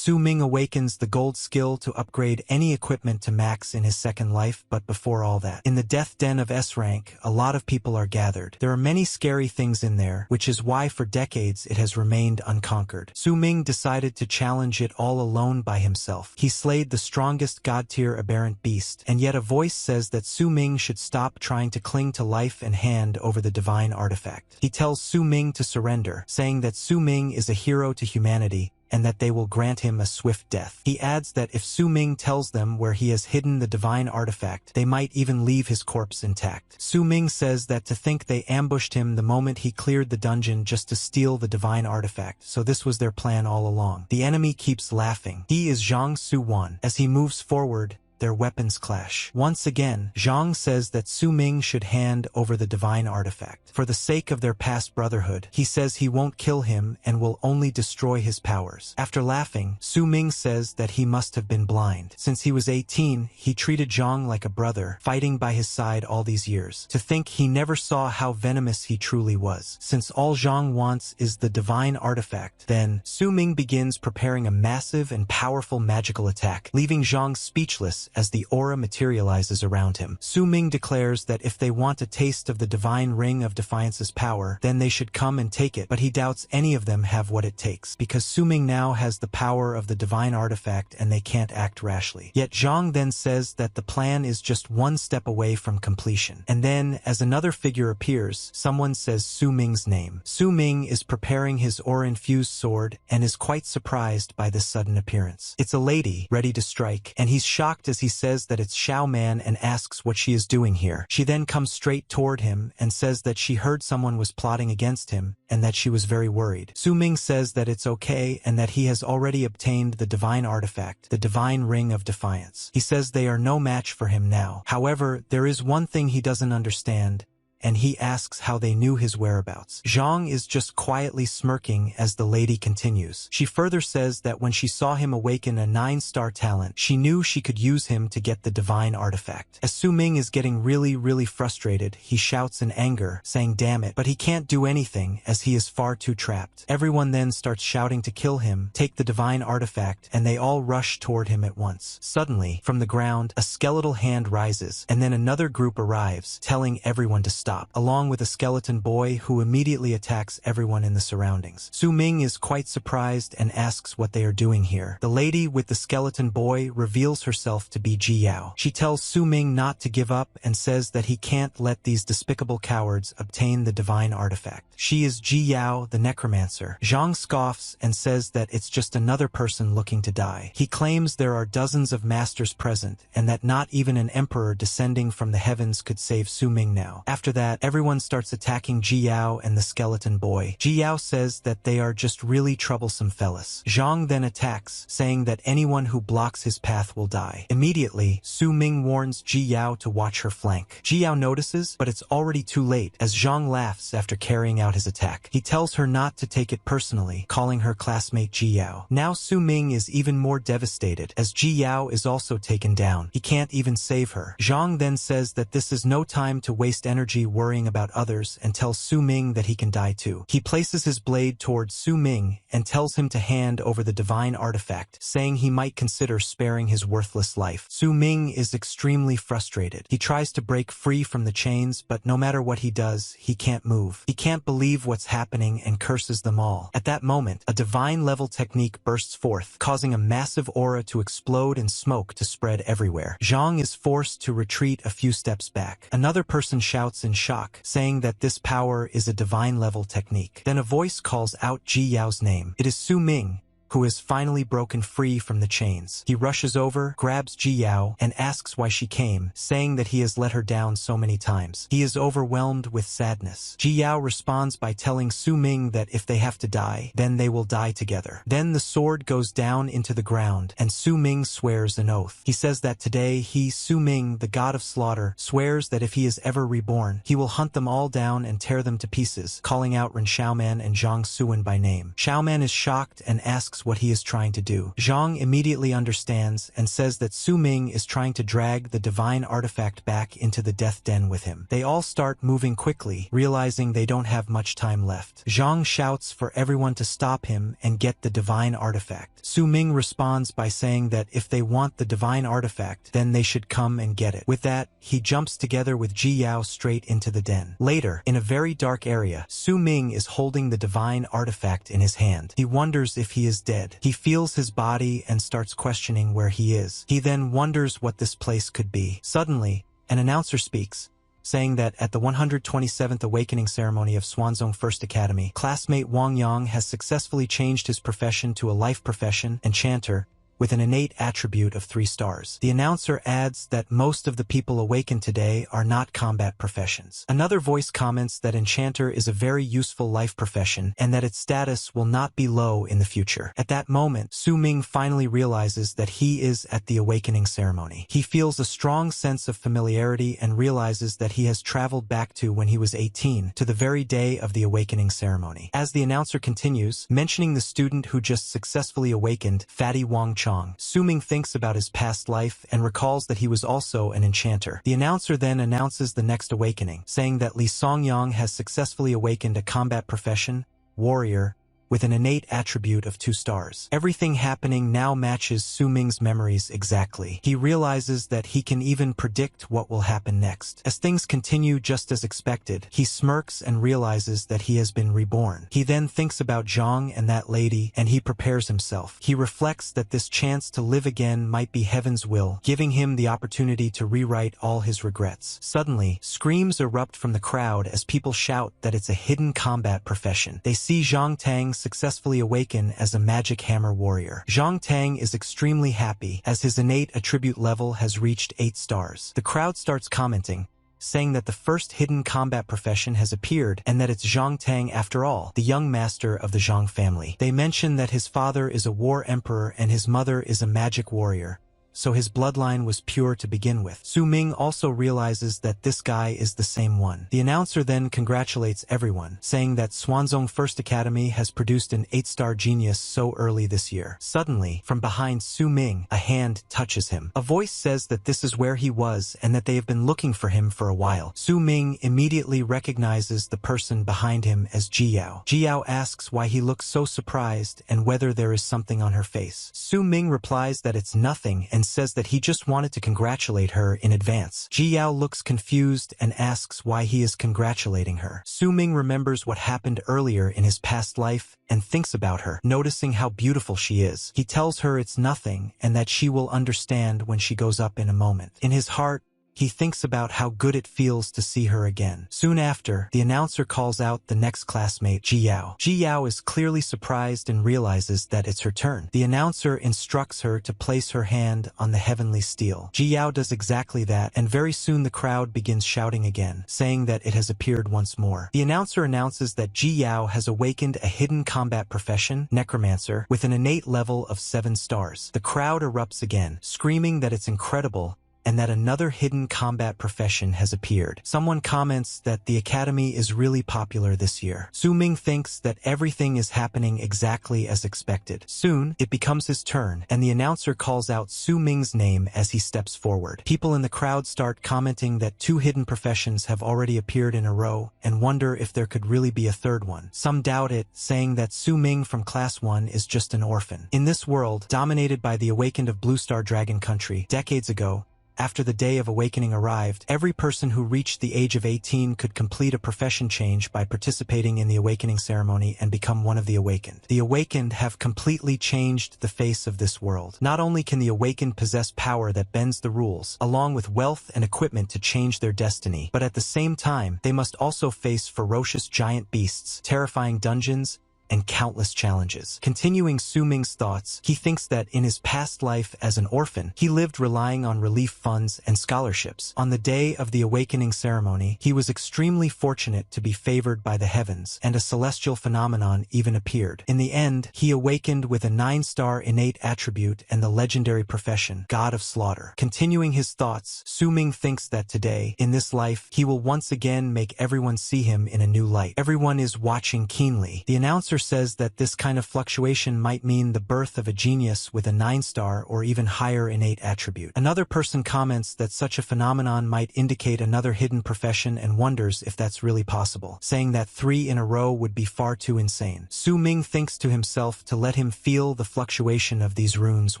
Su Ming awakens the gold skill to upgrade any equipment to max in his second life, but before all that, in the death den of S rank, a lot of people are gathered. There are many scary things in there, which is why for decades it has remained unconquered. Su Ming decided to challenge it all alone by himself. He slayed the strongest god-tier aberrant beast, and yet a voice says that Su Ming should stop trying to cling to life and hand over the divine artifact. He tells Su Ming to surrender, saying that Su Ming is a hero to humanity, and that they will grant him a swift death. He adds that if Su Ming tells them where he has hidden the divine artifact, they might even leave his corpse intact. Su Ming says that to think they ambushed him the moment he cleared the dungeon just to steal the divine artifact, so this was their plan all along. The enemy keeps laughing. He is Zhang Su-wan. As he moves forward, their weapons clash. Once again, Zhang says that Su Ming should hand over the divine artifact. For the sake of their past brotherhood, he says he won't kill him and will only destroy his powers. After laughing, Su Ming says that he must have been blind. Since he was 18, he treated Zhang like a brother, fighting by his side all these years. To think he never saw how venomous he truly was. Since all Zhang wants is the divine artifact, then Su Ming begins preparing a massive and powerful magical attack, leaving Zhang speechless as the aura materializes around him. Su Ming declares that if they want a taste of the divine ring of defiance's power, then they should come and take it, but he doubts any of them have what it takes, because Su Ming now has the power of the divine artifact and they can't act rashly. Yet Zhang then says that the plan is just one step away from completion. And then, as another figure appears, someone says Su Ming's name. Su Ming is preparing his aura-infused sword and is quite surprised by this sudden appearance. It's a lady, ready to strike, and he's shocked as he says that it's Xiao Man and asks what she is doing here. She then comes straight toward him and says that she heard someone was plotting against him and that she was very worried. Su Ming says that it's okay and that he has already obtained the divine artifact, the divine ring of defiance. He says they are no match for him now. However, there is one thing he doesn't understand, and he asks how they knew his whereabouts. Zhang is just quietly smirking as the lady continues. She further says that when she saw him awaken a 9-star talent, she knew she could use him to get the divine artifact. As Su Ming is getting really frustrated, he shouts in anger, saying damn it, but he can't do anything as he is far too trapped. Everyone then starts shouting to kill him, take the divine artifact, and they all rush toward him at once. Suddenly, from the ground, a skeletal hand rises, and then another group arrives, telling everyone to stop, along with a skeleton boy who immediately attacks everyone in the surroundings. Su Ming is quite surprised and asks what they are doing here. The lady with the skeleton boy reveals herself to be Ji Yao. She tells Su Ming not to give up and says that he can't let these despicable cowards obtain the divine artifact. She is Ji Yao, the necromancer. Zhang scoffs and says that it's just another person looking to die. He claims there are dozens of masters present and that not even an emperor descending from the heavens could save Su Ming now. After that, everyone starts attacking Ji Yao and the skeleton boy. Ji Yao says that they are just really troublesome fellas. Zhang then attacks, saying that anyone who blocks his path will die. Immediately, Su Ming warns Ji Yao to watch her flank. Ji Yao notices, but it's already too late, as Zhang laughs after carrying out his attack. He tells her not to take it personally, calling her classmate Ji Yao. Now Su Ming is even more devastated, as Ji Yao is also taken down. He can't even save her. Zhang then says that this is no time to waste energy worrying about others and tells Su Ming that he can die too. He places his blade towards Su Ming and tells him to hand over the divine artifact, saying he might consider sparing his worthless life. Su Ming is extremely frustrated. He tries to break free from the chains, but no matter what he does, he can't move. He can't believe what's happening and curses them all. At that moment, a divine level technique bursts forth, causing a massive aura to explode and smoke to spread everywhere. Zhang is forced to retreat a few steps back. Another person shouts in shock, saying that this power is a divine level technique. Then a voice calls out Ji Yao's name. It is Su Ming, who has finally broken free from the chains. He rushes over, grabs Ji Yao, and asks why she came, saying that he has let her down so many times. He is overwhelmed with sadness. Ji Yao responds by telling Su Ming that if they have to die, then they will die together. Then the sword goes down into the ground, and Su Ming swears an oath. He says that today he, Su Ming, the god of slaughter, swears that if he is ever reborn, he will hunt them all down and tear them to pieces, calling out Ren Xiaoman and Zhang Suan by name. Xiaoman is shocked and asks asks what he is trying to do. Zhang immediately understands and says that Su Ming is trying to drag the divine artifact back into the death den with him. They all start moving quickly, realizing they don't have much time left. Zhang shouts for everyone to stop him and get the divine artifact. Su Ming responds by saying that if they want the divine artifact, then they should come and get it. With that, he jumps together with Ji Yao straight into the den. Later, in a very dark area, Su Ming is holding the divine artifact in his hand. He wonders if he is dead. He feels his body and starts questioning where he is. He then wonders what this place could be. Suddenly, an announcer speaks, saying that at the 127th awakening ceremony of Swanzong First Academy, classmate Wang Yang has successfully changed his profession to a life profession, enchanter, with an innate attribute of 3 stars. The announcer adds that most of the people awakened today are not combat professions. Another voice comments that enchanter is a very useful life profession and that its status will not be low in the future. At that moment, Su Ming finally realizes that he is at the awakening ceremony. He feels a strong sense of familiarity and realizes that he has traveled back to when he was 18, to the very day of the awakening ceremony. As the announcer continues, mentioning the student who just successfully awakened, Fatty Wang Chang, Su Ming thinks about his past life and recalls that he was also an enchanter. The announcer then announces the next awakening, saying that Li Songyang has successfully awakened a combat profession, warrior, with an innate attribute of 2 stars. Everything happening now matches Su Ming's memories exactly. He realizes that he can even predict what will happen next. As things continue just as expected, he smirks and realizes that he has been reborn. He then thinks about Zhang and that lady, and he prepares himself. He reflects that this chance to live again might be heaven's will, giving him the opportunity to rewrite all his regrets. Suddenly, screams erupt from the crowd as people shout that it's a hidden combat profession. They see Zhang Tang successfully awaken as a magic hammer warrior. Zhang Tang is extremely happy as his innate attribute level has reached 8 stars. The crowd starts commenting, saying that the first hidden combat profession has appeared and that it's Zhang Tang after all, the young master of the Zhang family. They mention that his father is a war emperor and his mother is a magic warrior, so his bloodline was pure to begin with. Su Ming also realizes that this guy is the same one. The announcer then congratulates everyone, saying that Swanzong First Academy has produced an 8-star genius so early this year. Suddenly, from behind Su Ming, a hand touches him. A voice says that this is where he was and that they have been looking for him for a while. Su Ming immediately recognizes the person behind him as Ji Yao. Ji Yao asks why he looks so surprised and whether there is something on her face. Su Ming replies that it's nothing and says that he just wanted to congratulate her in advance. Ji Yao looks confused and asks why he is congratulating her. Su Ming remembers what happened earlier in his past life and thinks about her, noticing how beautiful she is. He tells her it's nothing and that she will understand when she goes up in a moment. In his heart, he thinks about how good it feels to see her again. Soon after, the announcer calls out the next classmate, Ji Yao. Ji Yao is clearly surprised and realizes that it's her turn. The announcer instructs her to place her hand on the heavenly steel. Ji Yao does exactly that, and very soon the crowd begins shouting again, saying that it has appeared once more. The announcer announces that Ji Yao has awakened a hidden combat profession, necromancer, with an innate level of 7 stars. The crowd erupts again, screaming that it's incredible and that another hidden combat profession has appeared. Someone comments that the academy is really popular this year. Su Ming thinks that everything is happening exactly as expected. Soon, it becomes his turn, and the announcer calls out Su Ming's name as he steps forward. People in the crowd start commenting that 2 hidden professions have already appeared in a row and wonder if there could really be a third one. Some doubt it, saying that Su Ming from Class 1 is just an orphan. In this world, dominated by the awakened of Blue Star Dragon Country, decades ago, after the day of awakening arrived, every person who reached the age of 18 could complete a profession change by participating in the awakening ceremony and become one of the awakened. The awakened have completely changed the face of this world. Not only can the awakened possess power that bends the rules, along with wealth and equipment to change their destiny, but at the same time, they must also face ferocious giant beasts, terrifying dungeons, and countless challenges. Continuing Su Ming's thoughts, he thinks that in his past life as an orphan, he lived relying on relief funds and scholarships. On the day of the awakening ceremony, he was extremely fortunate to be favored by the heavens, and a celestial phenomenon even appeared. In the end, he awakened with a 9-star innate attribute and the legendary profession, God of Slaughter. Continuing his thoughts, Su Ming thinks that today, in this life, he will once again make everyone see him in a new light. Everyone is watching keenly. The announcer announcer says that this kind of fluctuation might mean the birth of a genius with a 9-star or even higher innate attribute. Another person comments that such a phenomenon might indicate another hidden profession and wonders if that's really possible, saying that 3 in a row would be far too insane. Su Ming thinks to himself to let him feel the fluctuation of these runes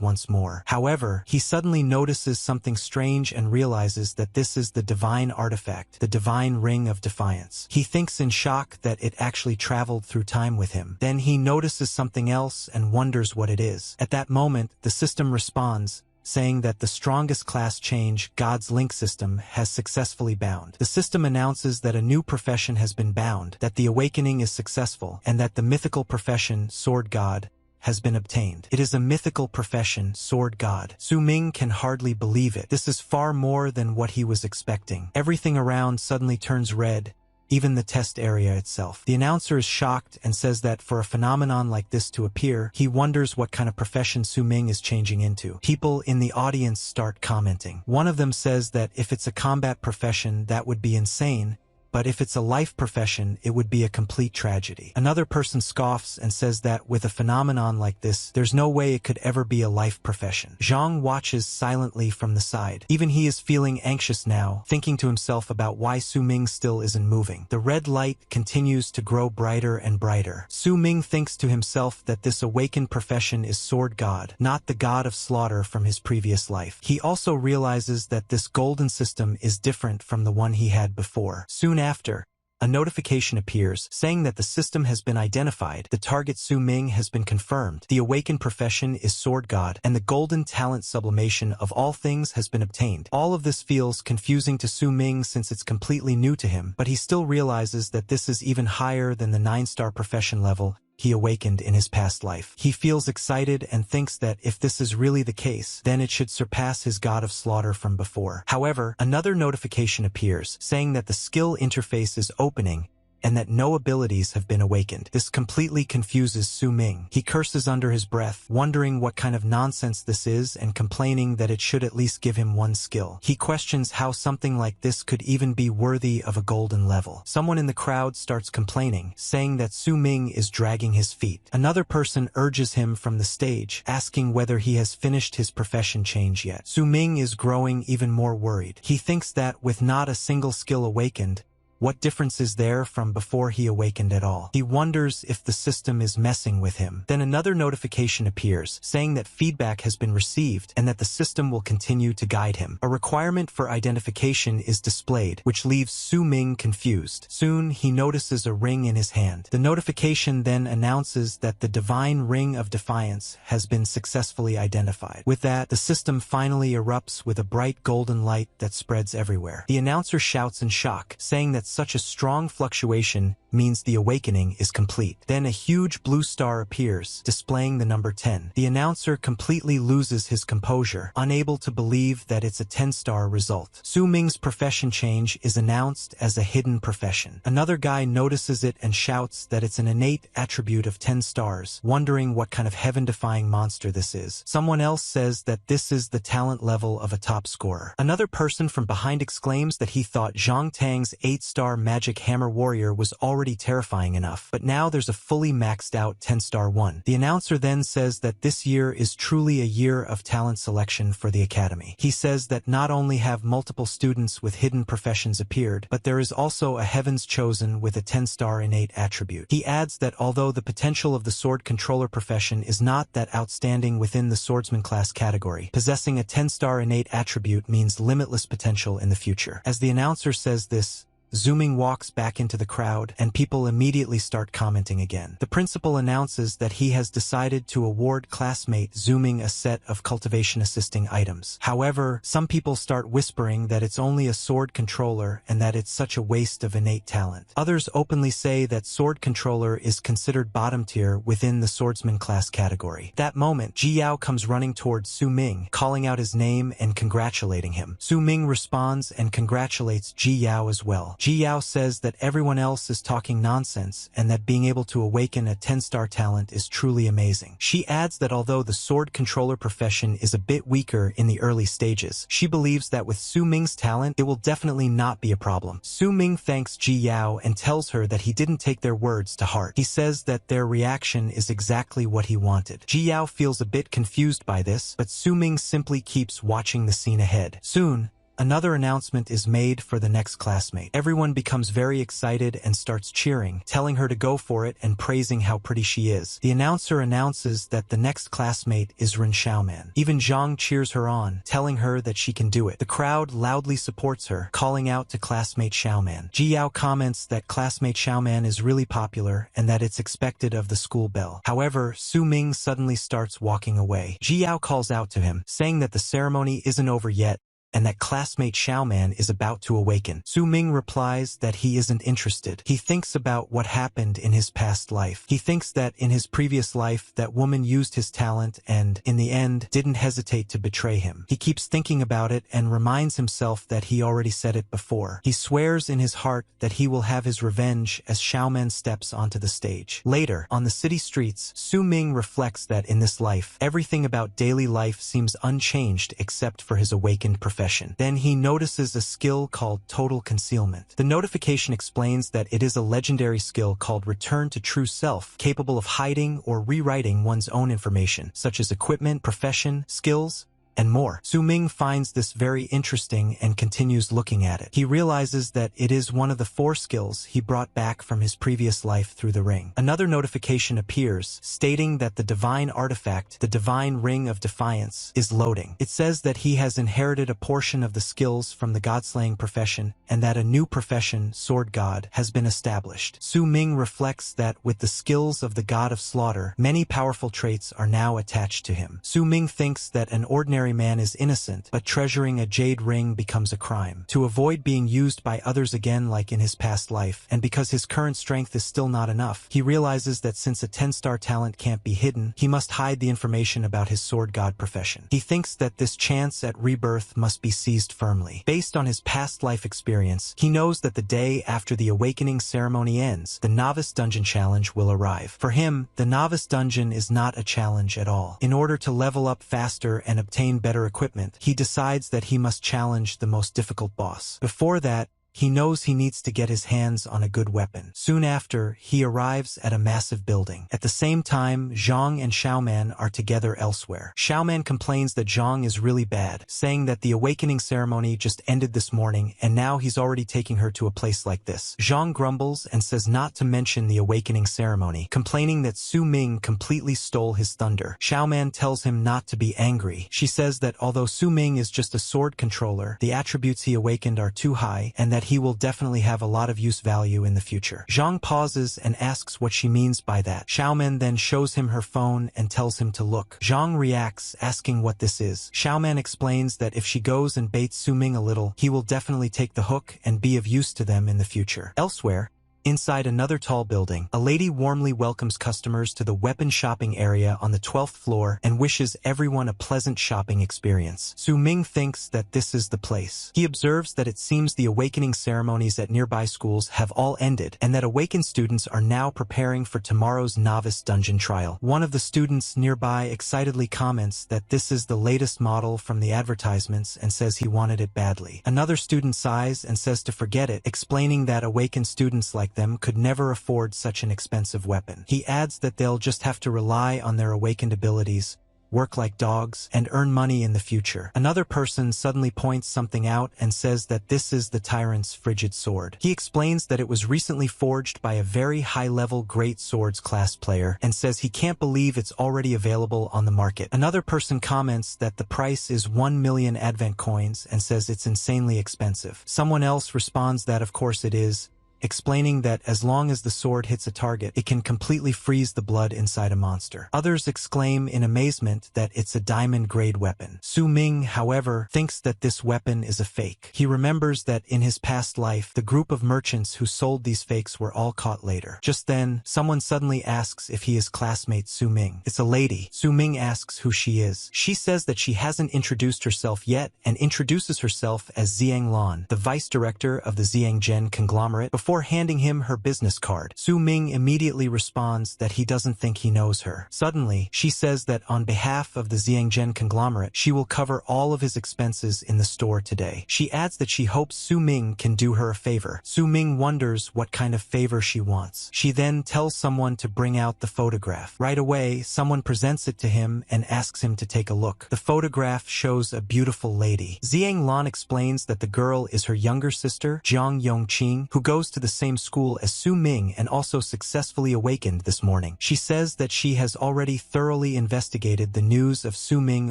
once more. However, he suddenly notices something strange and realizes that this is the divine artifact, the divine ring of defiance. He thinks in shock that it actually traveled through time with him. Then he notices something else and wonders what it is. At that moment, the system responds, saying that the strongest class change, God's link system, has successfully bound. The system announces that a new profession has been bound, that the awakening is successful, and that the mythical profession, Sword God, has been obtained. It is a mythical profession, Sword God. Su Ming can hardly believe it. This is far more than what he was expecting. Everything around suddenly turns red, even the test area itself. The announcer is shocked and says that for a phenomenon like this to appear, he wonders what kind of profession Su Ming is changing into. People in the audience start commenting. One of them says that if it's a combat profession, that would be insane, but if it's a life profession, it would be a complete tragedy. Another person scoffs and says that with a phenomenon like this, there's no way it could ever be a life profession. Zhang watches silently from the side. Even he is feeling anxious now, thinking to himself about why Su Ming still isn't moving. The red light continues to grow brighter and brighter. Su Ming thinks to himself that this awakened profession is Sword God, not the god of slaughter from his previous life. He also realizes that this golden system is different from the one he had before. Soon after, a notification appears saying that the system has been identified, the target Su Ming has been confirmed, the awakened profession is Sword God, and the golden talent sublimation of all things has been obtained. All of this feels confusing to Su Ming since it's completely new to him, but he still realizes that this is even higher than the 9-star profession level he awakened in his past life. He feels excited and thinks that if this is really the case, then it should surpass his god of slaughter from before. However, another notification appears, saying that the skill interface is opening and that no abilities have been awakened. This completely confuses Su Ming. He curses under his breath, wondering what kind of nonsense this is and complaining that it should at least give him 1 skill. He questions how something like this could even be worthy of a golden level. Someone in the crowd starts complaining, saying that Su Ming is dragging his feet. Another person urges him from the stage, asking whether he has finished his profession change yet. Su Ming is growing even more worried. He thinks that with not a single skill awakened, what difference is there from before he awakened at all? He wonders if the system is messing with him. Then another notification appears, saying that feedback has been received and that the system will continue to guide him. A requirement for identification is displayed, which leaves Su Ming confused. Soon, he notices a ring in his hand. The notification then announces that the divine ring of defiance has been successfully identified. With that, the system finally erupts with a bright golden light that spreads everywhere. The announcer shouts in shock, saying that such a strong fluctuation means the awakening is complete. Then a huge blue star appears, displaying the number 10. The announcer completely loses his composure, unable to believe that it's a 10-star result. Su Ming's profession change is announced as a hidden profession. Another guy notices it and shouts that it's an innate attribute of 10 stars, wondering what kind of heaven-defying monster this is. Someone else says that this is the talent level of a top scorer. Another person from behind exclaims that he thought Zhang Tang's 8-star magic hammer warrior was already terrifying enough, but now there's a fully maxed out 10-star one. The announcer then says that this year is truly a year of talent selection for the academy. He says that not only have multiple students with hidden professions appeared, but there is also a heavens chosen with a 10-star innate attribute. He adds that although the potential of the sword controller profession is not that outstanding within the swordsman class category, possessing a 10-star innate attribute means limitless potential in the future. As the announcer says this, Su Ming walks back into the crowd, and people immediately start commenting again. The principal announces that he has decided to award classmate Su Ming a set of cultivation-assisting items. However, some people start whispering that it's only a sword controller and that it's such a waste of innate talent. Others openly say that sword controller is considered bottom tier within the swordsman class category. At that moment, Ji Yao comes running towards Su Ming, calling out his name and congratulating him. Su Ming responds and congratulates Ji Yao as well. Ji Yao says that everyone else is talking nonsense and that being able to awaken a 10-star talent is truly amazing. She adds that although the sword controller profession is a bit weaker in the early stages, she believes that with Su Ming's talent, it will definitely not be a problem. Su Ming thanks Ji Yao and tells her that he didn't take their words to heart. He says that their reaction is exactly what he wanted. Ji Yao feels a bit confused by this, but Su Ming simply keeps watching the scene ahead. Soon, another announcement is made for the next classmate. Everyone becomes very excited and starts cheering, telling her to go for it and praising how pretty she is. The announcer announces that the next classmate is Ren Xiaoman. Even Zhang cheers her on, telling her that she can do it. The crowd loudly supports her, calling out to classmate Xiaoman. Ji Yao comments that classmate Xiaoman is really popular and that it's expected of the school belle. However, Su Ming suddenly starts walking away. Ji Yao calls out to him, saying that the ceremony isn't over yet and that classmate Xiaoman is about to awaken. Su Ming replies that he isn't interested. He thinks about what happened in his past life. He thinks that in his previous life, that woman used his talent and, in the end, didn't hesitate to betray him. He keeps thinking about it and reminds himself that he already said it before. He swears in his heart that he will have his revenge as Xiaoman steps onto the stage. Later, on the city streets, Su Ming reflects that in this life, everything about daily life seems unchanged except for his awakened profession. Then he notices a skill called Total Concealment. The notification explains that it is a legendary skill called Return to True Self, capable of hiding or rewriting one's own information, such as equipment, profession, skills, and more. Su Ming finds this very interesting and continues looking at it. He realizes that it is one of the 4 skills he brought back from his previous life through the ring. Another notification appears, stating that the divine artifact, the Divine Ring of Defiance, is loading. It says that he has inherited a portion of the skills from the god-slaying profession and that a new profession, Sword God, has been established. Su Ming reflects that with the skills of the god of slaughter, many powerful traits are now attached to him. Su Ming thinks that an ordinary man is innocent, but treasuring a jade ring becomes a crime. To avoid being used by others again like in his past life, and because his current strength is still not enough, he realizes that since a 10-star talent can't be hidden, he must hide the information about his sword god profession. He thinks that this chance at rebirth must be seized firmly. Based on his past life experience, he knows that the day after the awakening ceremony ends, the Novice Dungeon Challenge will arrive. For him, the Novice Dungeon is not a challenge at all. In order to level up faster and obtain better equipment, he decides that he must challenge the most difficult boss. Before that, he knows he needs to get his hands on a good weapon. Soon after, he arrives at a massive building. At the same time, Zhang and Xiaoman are together elsewhere. Xiaoman complains that Zhang is really bad, saying that the awakening ceremony just ended this morning and now he's already taking her to a place like this. Zhang grumbles and says not to mention the awakening ceremony, complaining that Su Ming completely stole his thunder. Xiaoman tells him not to be angry. She says that although Su Ming is just a sword controller, the attributes he awakened are too high and that he will definitely have a lot of use value in the future. Zhang pauses and asks what she means by that. Xiaoman then shows him her phone and tells him to look. Zhang reacts, asking what this is. Xiaoman explains that if she goes and baits Su Ming a little, he will definitely take the hook and be of use to them in the future. Elsewhere, inside another tall building, a lady warmly welcomes customers to the weapon shopping area on the 12th floor and wishes everyone a pleasant shopping experience. Su Ming thinks that this is the place. He observes that it seems the awakening ceremonies at nearby schools have all ended and that awakened students are now preparing for tomorrow's novice dungeon trial. One of the students nearby excitedly comments that this is the latest model from the advertisements and says he wanted it badly. Another student sighs and says to forget it, explaining that awakened students like them could never afford such an expensive weapon. He adds that they'll just have to rely on their awakened abilities, work like dogs, and earn money in the future. Another person suddenly points something out and says that this is the tyrant's frigid sword. He explains that it was recently forged by a very high-level Great Swords class player and says he can't believe it's already available on the market. Another person comments that the price is 1 million advent coins and says it's insanely expensive. Someone else responds that of course it is, explaining that as long as the sword hits a target, it can completely freeze the blood inside a monster. Others exclaim in amazement that it's a diamond-grade weapon. Su-ming, however, thinks that this weapon is a fake. He remembers that in his past life, the group of merchants who sold these fakes were all caught later. Just then, someone suddenly asks if he is classmate Su-ming. It's a lady. Su-ming asks who she is. She says that she hasn't introduced herself yet and introduces herself as Xiang Lan, the vice director of the Xiangzhen conglomerate, before handing him her business card. Su-ming immediately responds that he doesn't think he knows her. Suddenly, she says that on behalf of the Xiangzhen conglomerate, she will cover all of his expenses in the store today. She adds that she hopes Su-ming can do her a favor. Su-ming wonders what kind of favor she wants. She then tells someone to bring out the photograph. Right away, someone presents it to him and asks him to take a look. The photograph shows a beautiful lady. Xiang Lan explains that the girl is her younger sister, Jiang Yongqing, who goes to the same school as Su-ming and also successfully awakened this morning. She says that she has already thoroughly investigated the news of Su-ming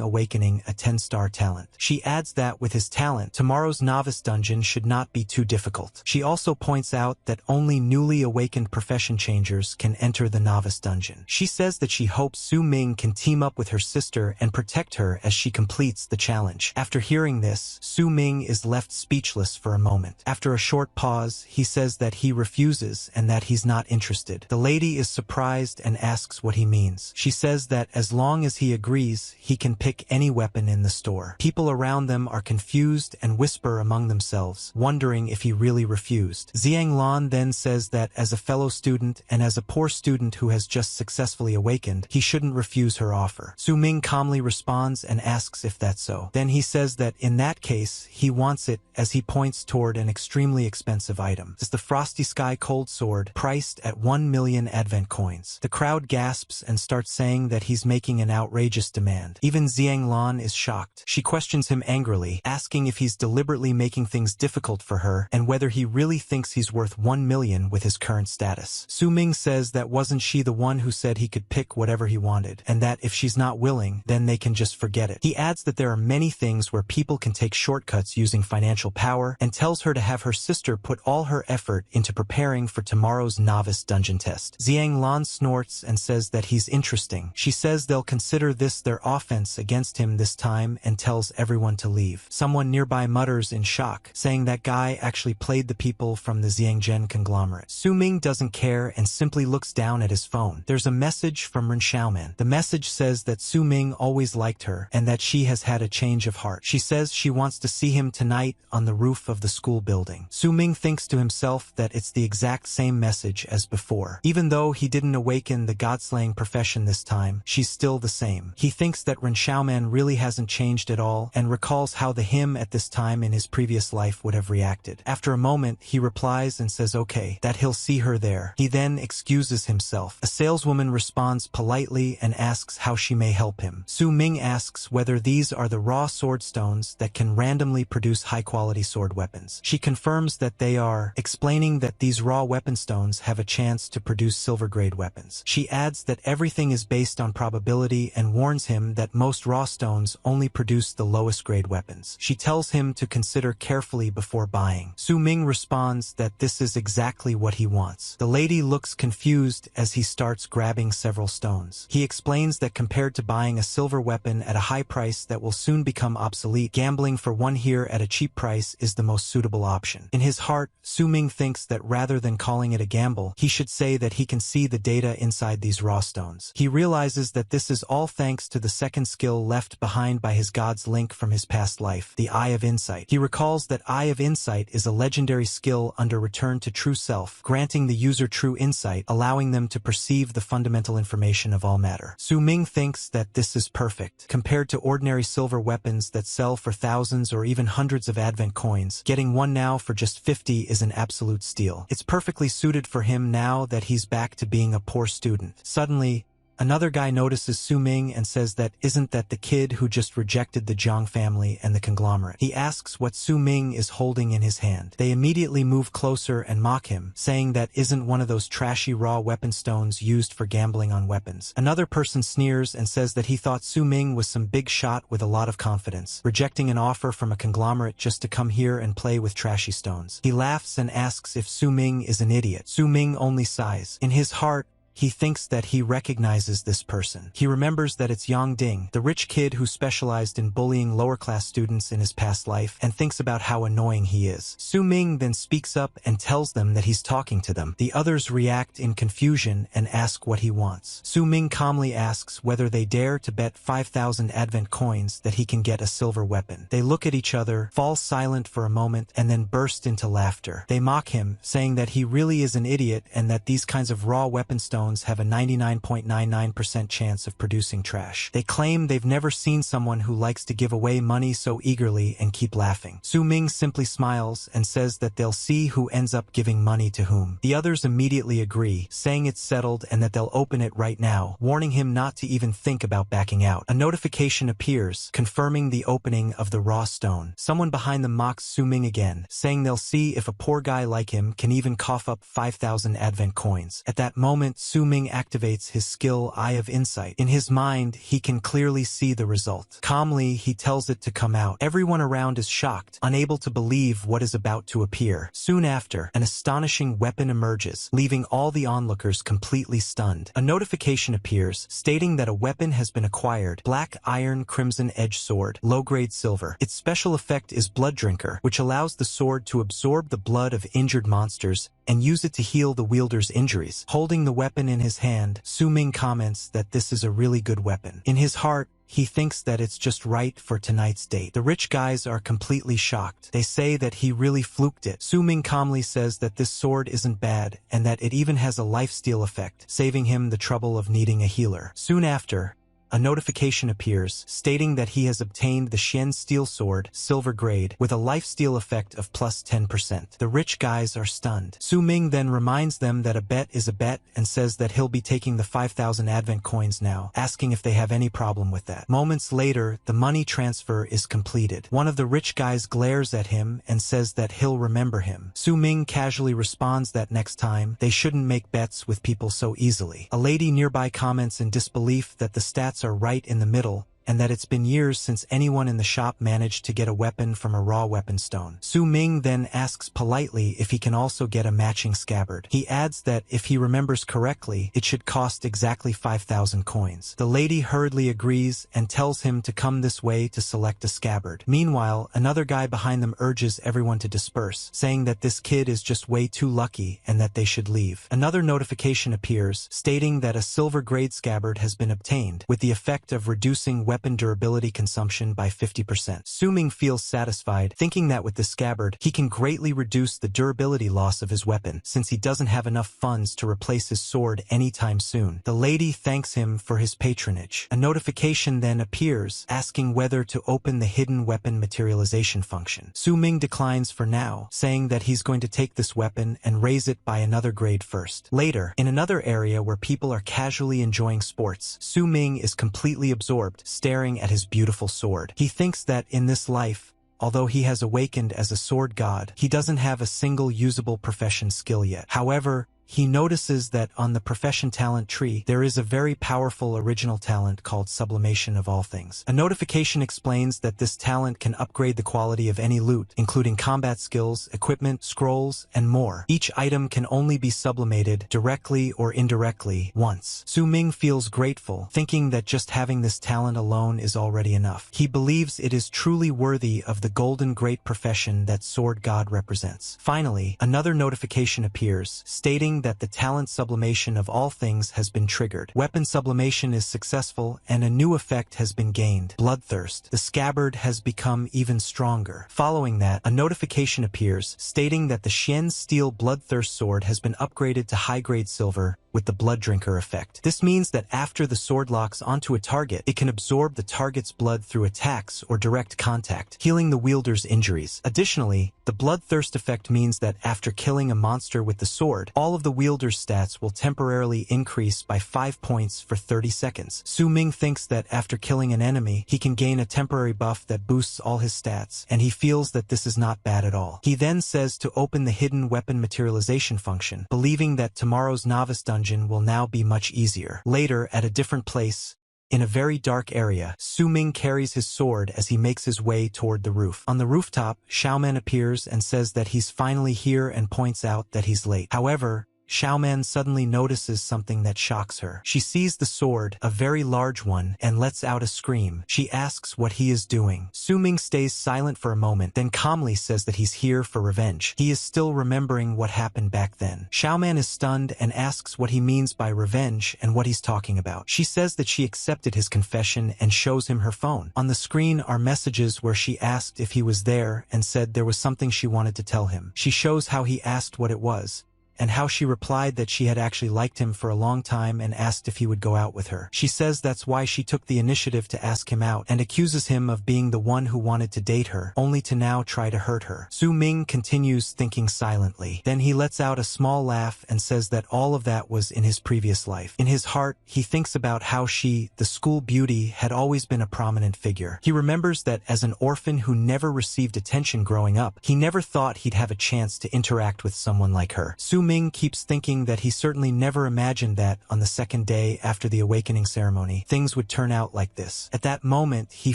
awakening a 10-star talent. She adds that with his talent, tomorrow's novice dungeon should not be too difficult. She also points out that only newly awakened profession changers can enter the novice dungeon. She says that she hopes Su-ming can team up with her sister and protect her as she completes the challenge. After hearing this, Su-ming is left speechless for a moment. After a short pause, he says that he refuses and that he's not interested. The lady is surprised and asks what he means. She says that as long as he agrees, he can pick any weapon in the store. People around them are confused and whisper among themselves, wondering if he really refused. Xiang Lan then says that as a fellow student and as a poor student who has just successfully awakened, he shouldn't refuse her offer. Su-ming calmly responds and asks if that's so. Then he says that in that case, he wants it as he points toward an extremely expensive item. It's the Frosty Sky Cold Sword, priced at 1 million advent coins. The crowd gasps and starts saying that he's making an outrageous demand. Even Xiang Lan is shocked. She questions him angrily, asking if he's deliberately making things difficult for her and whether he really thinks he's worth 1 million with his current status. Su-ming says that wasn't she the one who said he could pick whatever he wanted, and that if she's not willing, then they can just forget it. He adds that there are many things where people can take shortcuts using financial power and tells her to have her sister put all her effort into preparing for tomorrow's novice dungeon test. Xiang Lan snorts and says that he's interesting. She says they'll consider this their offense against him this time and tells everyone to leave. Someone nearby mutters in shock, saying that guy actually played the people from the Xiangzhen conglomerate. Su-ming doesn't care and simply looks down at his phone. There's a message from Ren Xiaoman. The message says that Su-ming always liked her and that she has had a change of heart. She says she wants to see him tonight on the roof of the school building. Su-ming thinks to himself that it's the exact same message as before. Even though he didn't awaken the god-slaying profession this time, she's still the same. He thinks that Ren Xiaoman really hasn't changed at all and recalls how the him at this time in his previous life would have reacted. After a moment, he replies and says okay, that he'll see her there. He then excuses himself. A saleswoman responds politely and asks how she may help him. Su-ming asks whether these are the raw sword stones that can randomly produce high-quality sword weapons. She confirms that they are, explaining that these raw weapon stones have a chance to produce silver-grade weapons. She adds that everything is based on probability and warns him that most raw stones only produce the lowest grade weapons. She tells him to consider carefully before buying. Su-ming responds that this is exactly what he wants. The lady looks confused as he starts grabbing several stones. He explains that compared to buying a silver weapon at a high price that will soon become obsolete, gambling for one here at a cheap price is the most suitable option. In his heart, Su-ming thinks that rather than calling it a gamble, he should say that he can see the data inside these raw stones. He realizes that this is all thanks to the second skill left behind by his god's link from his past life, the Eye of Insight. He recalls that Eye of Insight is a legendary skill under Return to True Self, granting the user true insight, allowing them to perceive the fundamental information of all matter. Su-ming thinks that this is perfect. Compared to ordinary silver weapons that sell for thousands or even hundreds of advent coins, getting one now for just 50 is an absolute steal. It's perfectly suited for him now that he's back to being a poor student. Suddenly, Another guy notices Su Ming and says that isn't that the kid who just rejected the Jiang family and the conglomerate. He asks what Su Ming is holding in his hand. They immediately move closer and mock him, saying that isn't one of those trashy raw weapon stones used for gambling on weapons. Another person sneers and says that he thought Su Ming was some big shot with a lot of confidence, rejecting an offer from a conglomerate just to come here and play with trashy stones. He laughs and asks if Su Ming is an idiot. Su Ming only sighs. In his heart, he thinks that he recognizes this person. He remembers that it's Yang Ding, the rich kid who specialized in bullying lower-class students in his past life, and thinks about how annoying he is. Su Ming then speaks up and tells them that he's talking to them. The others react in confusion and ask what he wants. Su Ming calmly asks whether they dare to bet 5,000 advent coins that he can get a silver weapon. They look at each other, fall silent for a moment, and then burst into laughter. They mock him, saying that he really is an idiot and that these kinds of raw weapon stones have a 99.99% chance of producing trash. They claim they've never seen someone who likes to give away money so eagerly and keep laughing. Su Ming simply smiles and says that they'll see who ends up giving money to whom. The others immediately agree, saying it's settled and that they'll open it right now, warning him not to even think about backing out. A notification appears, confirming the opening of the raw stone. Someone behind them mocks Su Ming again, saying they'll see if a poor guy like him can even cough up 5,000 advent coins. At that moment, Su Ming activates his skill Eye of Insight. In his mind, he can clearly see the result. Calmly, he tells it to come out. Everyone around is shocked, unable to believe what is about to appear. Soon after, an astonishing weapon emerges, leaving all the onlookers completely stunned. A notification appears, stating that a weapon has been acquired. Black Iron Crimson Edge Sword, low-grade silver. Its special effect is Blood Drinker, which allows the sword to absorb the blood of injured monsters and use it to heal the wielder's injuries. Holding the weapon in his hand, Su Ming comments that this is a really good weapon. In his heart, he thinks that it's just right for tonight's date. The rich guys are completely shocked. They say that he really fluked it. Su Ming calmly says that this sword isn't bad and that it even has a lifesteal effect, saving him the trouble of needing a healer. Soon after, a notification appears, stating that he has obtained the Shen Steel Sword, silver grade, with a lifesteal effect of plus 10%. The rich guys are stunned. Su Ming then reminds them that a bet is a bet and says that he'll be taking the 5,000 advent coins now, asking if they have any problem with that. Moments later, the money transfer is completed. One of the rich guys glares at him and says that he'll remember him. Su Ming casually responds that next time, they shouldn't make bets with people so easily. A lady nearby comments in disbelief that the stats are right in the middle, and that it's been years since anyone in the shop managed to get a weapon from a raw weapon stone. Su Ming then asks politely if he can also get a matching scabbard. He adds that if he remembers correctly, it should cost exactly 5,000 coins. The lady hurriedly agrees and tells him to come this way to select a scabbard. Meanwhile, another guy behind them urges everyone to disperse, saying that this kid is just way too lucky and that they should leave. Another notification appears, stating that a silver grade scabbard has been obtained, with the effect of reducing weapon durability consumption by 50%. Su Ming feels satisfied, thinking that with the scabbard, he can greatly reduce the durability loss of his weapon, since he doesn't have enough funds to replace his sword anytime soon. The lady thanks him for his patronage. A notification then appears, asking whether to open the hidden weapon materialization function. Su Ming declines for now, saying that he's going to take this weapon and raise it by another grade first. Later, in another area where people are casually enjoying sports, Su Ming is completely absorbed, staring at his beautiful sword. He thinks that in this life, although he has awakened as a sword god, he doesn't have a single usable profession skill yet. However, he notices that on the profession talent tree, there is a very powerful original talent called Sublimation of All Things. A notification explains that this talent can upgrade the quality of any loot, including combat skills, equipment, scrolls, and more. Each item can only be sublimated, directly or indirectly, once. Su Ming feels grateful, thinking that just having this talent alone is already enough. He believes it is truly worthy of the golden great profession that Sword God represents. Finally, another notification appears, stating that the talent sublimation of all things has been triggered. Weapon sublimation is successful and a new effect has been gained. Bloodthirst. The scabbard has become even stronger. Following that, a notification appears stating that the Shen Steel Bloodthirst sword has been upgraded to high-grade silver with the Blood Drinker effect. This means that after the sword locks onto a target, it can absorb the target's blood through attacks or direct contact, healing the wielder's injuries. Additionally, the Bloodthirst effect means that after killing a monster with the sword, all of the the wielder's stats will temporarily increase by 5 points for 30 seconds. Su Ming thinks that after killing an enemy, he can gain a temporary buff that boosts all his stats, and he feels that this is not bad at all. He then says to open the hidden weapon materialization function, believing that tomorrow's novice dungeon will now be much easier. Later, at a different place, in a very dark area, Su Ming carries his sword as he makes his way toward the roof. On the rooftop, Xiaoman appears and says that he's finally here and points out that he's late. However, Xiaoman suddenly notices something that shocks her. She sees the sword, a very large one, and lets out a scream. She asks what he is doing. Su Ming stays silent for a moment, then calmly says that he's here for revenge. He is still remembering what happened back then. Xiaoman is stunned and asks what he means by revenge and what he's talking about. She says that she accepted his confession and shows him her phone. On the screen are messages where she asked if he was there and said there was something she wanted to tell him. She shows how he asked what it was, and how she replied that she had actually liked him for a long time and asked if he would go out with her. She says that's why she took the initiative to ask him out, and accuses him of being the one who wanted to date her, only to now try to hurt her. Su Ming continues thinking silently. Then he lets out a small laugh and says that all of that was in his previous life. In his heart, he thinks about how she, the school beauty, had always been a prominent figure. He remembers that as an orphan who never received attention growing up, he never thought he'd have a chance to interact with someone like her. Su Ming keeps thinking that he certainly never imagined that on the second day after the awakening ceremony, things would turn out like this. At that moment, he